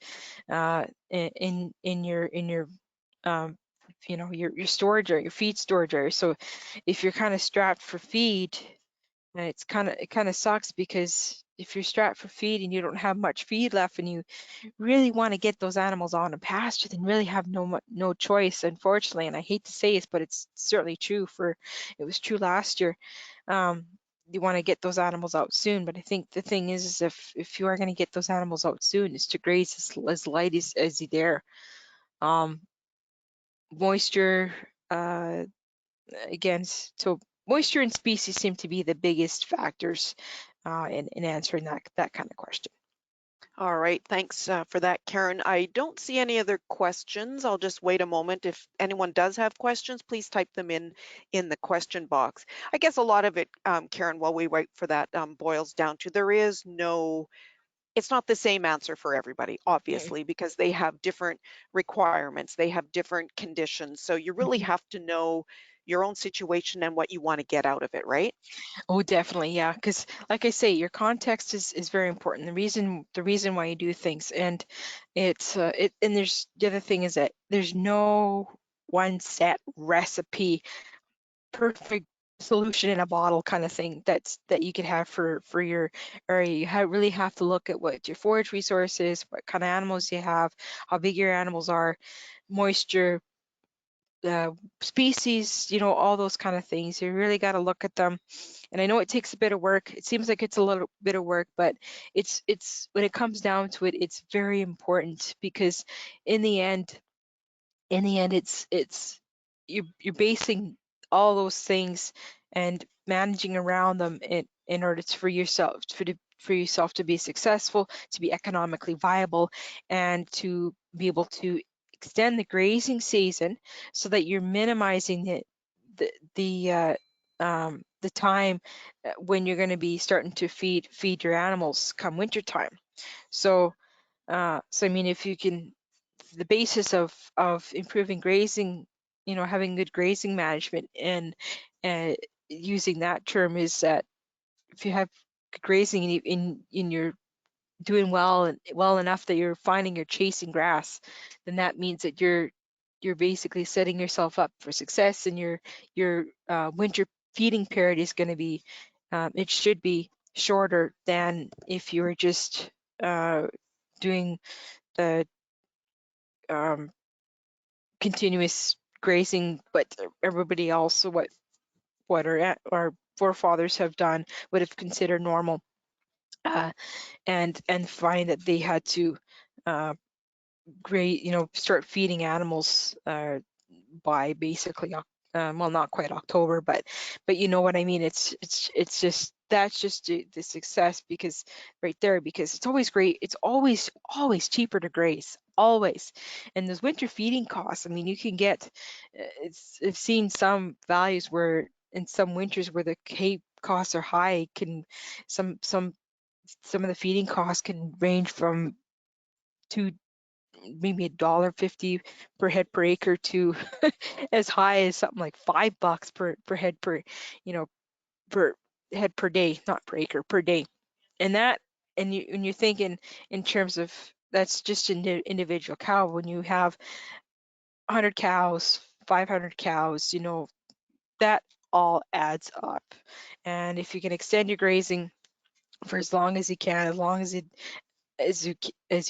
in your your storage area, your feed storage area. So if you're kind of strapped for feed, and it kind of sucks because if you're strapped for feed and you don't have much feed left, and you really want to get those animals on a pasture, then really have no choice, unfortunately. And I hate to say it, but it's certainly true. It was true last year. Um, you want to get those animals out soon, but I think the thing is if you are going to get those animals out soon, is to graze as light as you dare. Um, moisture, again, so moisture and species seem to be the biggest factors in answering that kind of question. All right, thanks for that, Karen. I don't see any other questions. I'll just wait a moment. If anyone does have questions, please type them in the question box. I guess a lot of it, Karen, while we wait for that, boils down to there is no, it's not the same answer for everybody, Mm. obviously, because they have different requirements, they have different conditions. So you really Mhm. have to know your own situation and what you want to get out of it, right? Oh, definitely, yeah. Because, like I say, your context is very important. The reason why you do things, and and there's the other thing is that there's no one set recipe, perfect solution in a bottle kind of thing that you could have for your area. Really have to look at what your forage resources, what kind of animals you have, how big your animals are, moisture, uh, species, all those kind of things. You really got to look at them. And I know it takes a bit of work. It seems like it's a little bit of work, but it's when it comes down to it, it's very important, because in the end, it's you're basing all those things and managing around them in order for yourself to be successful, to be economically viable, and to be able to extend the grazing season so that you're minimizing the the uh, the time when you're going to be starting to feed your animals come wintertime. So I mean, if you can, the basis of improving grazing, having good grazing management, and uh, using that term, is that if you have good grazing in your doing well and well enough that you're finding you're chasing grass, then that means that you're basically setting yourself up for success, and your winter feeding period is going to be, it should be shorter than if you were just doing the um, continuous grazing, but everybody else, what our forefathers have done, would have considered normal, uh, and find that they had to uh, start feeding animals by basically well, not quite October, but you know what I mean. It's just, that's just the success, because right there, because it's always great. It's always cheaper to graze, always. And those winter feeding costs, I mean, you can get I've seen some values where in some winters where the hay costs are high, can some of the feeding costs can range from two maybe $1.50 per head per acre to as high as something like $5 per head you know per head per day, not per acre, per day. And you're thinking in terms of, that's just an individual cow. When you have 100 cows, 500 cows, that all adds up. And if you can extend your grazing for as long as you can, as long as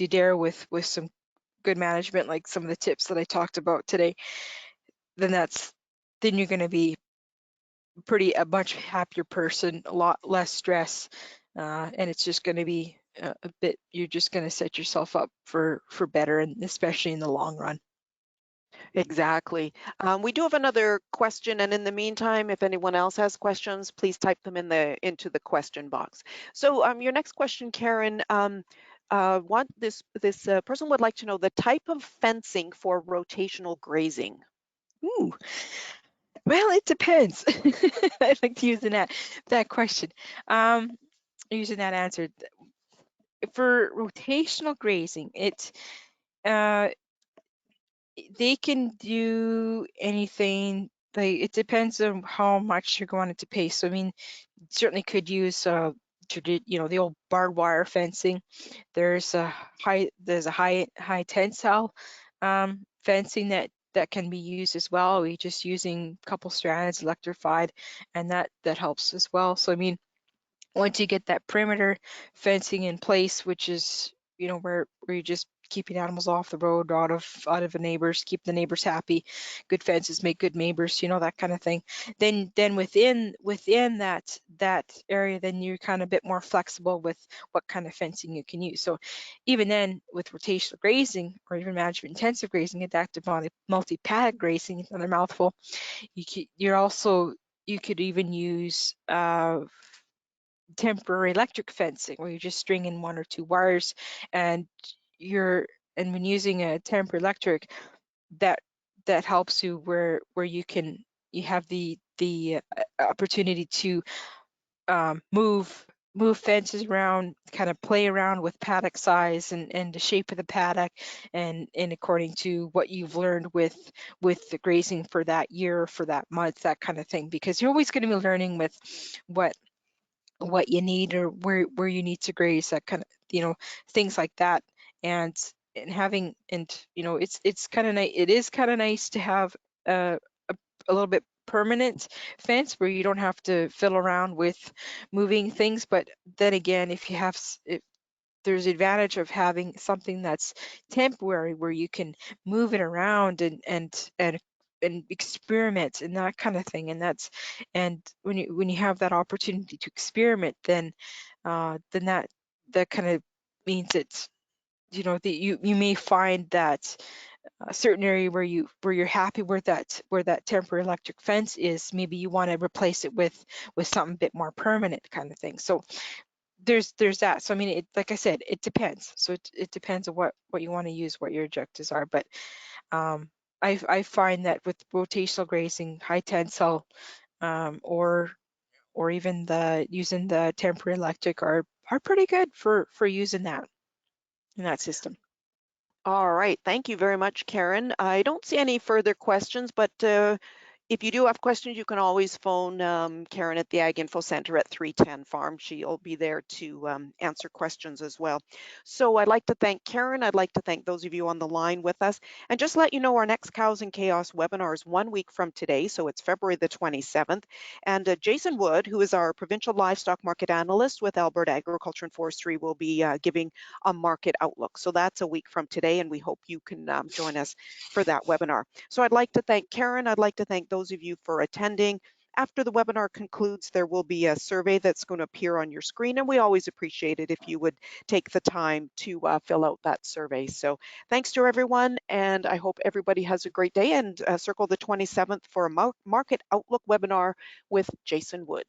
you dare, with some good management, like some of the tips that I talked about today, then you're going to be a much happier person, a lot less stress, and it's just going to be a bit. You're just going to set yourself up for better, and especially in the long run. Exactly. We do have another question, and in the meantime, if anyone else has questions, please type them into the question box. So, your next question, Karen, want this person would like to know the type of fencing for rotational grazing. Ooh, well, it depends. I like to use that question. Um, Using that answer for rotational grazing, uh, they can do anything. It depends on how much you're going to pay. So I mean, certainly could use the old barbed wire fencing. There's a high tensile fencing that can be used as well. We just using a couple strands electrified, and that helps as well. So I mean, once you get that perimeter fencing in place, which is, you know, where you're just keeping animals off the road, out of the neighbors, keep the neighbors happy, good fences make good neighbors, you know, that kind of thing. Then within that area, then you're kind of a bit more flexible with what kind of fencing you can use. So even then, with rotational grazing or even management intensive grazing, adaptive multi-paddock grazing, another mouthful, you could even use temporary electric fencing where you just string in 1 or 2 wires, and when using a temporary electric, that helps you where you have the opportunity to move fences around, kind of play around with paddock size and the shape of the paddock, and according to what you've learned with the grazing for that year, for that month, that kind of thing, because you're always going to be learning with what you need or where you need to graze, that kind of, you know, things like that. And having, and you know, it's kind of nice, it is kind of nice to have a little bit permanent fence where you don't have to fiddle around with moving things. But then again, if you have there's advantage of having something that's temporary where you can move it around and experiment and that kind of thing. And when you have that opportunity to experiment, then that kind of means it's, you know, that you may find that a certain area where you're happy where that temporary electric fence is, maybe you want to replace it with something a bit more permanent, kind of thing. So there's that. So I mean, like I said, it depends. So it depends on what you want to use, what your objectives are. But um, I find that with rotational grazing, high tensile, or even the using the temporary electric are pretty good for using that in that system. All right. Thank you very much, Karen. I don't see any further questions, but if you do have questions, you can always phone Karen at the Ag-Info Centre at 310 Farm. She'll be there to answer questions as well. So I'd like to thank Karen. I'd like to thank those of you on the line with us. And just let you know, our next Cows and Chaos webinar is 1 week from today, so it's February the 27th. And Jason Wood, who is our provincial livestock market analyst with Alberta Agriculture and Forestry, will be giving a market outlook. So that's a week from today, and we hope you can join us for that webinar. So I'd like to thank Karen. I'd like to thank those of you for attending. After the webinar concludes, there will be a survey that's going to appear on your screen, and we always appreciate it if you would take the time to fill out that survey. So thanks to everyone, and I hope everybody has a great day, and circle the 27th for a market outlook webinar with Jason Wood.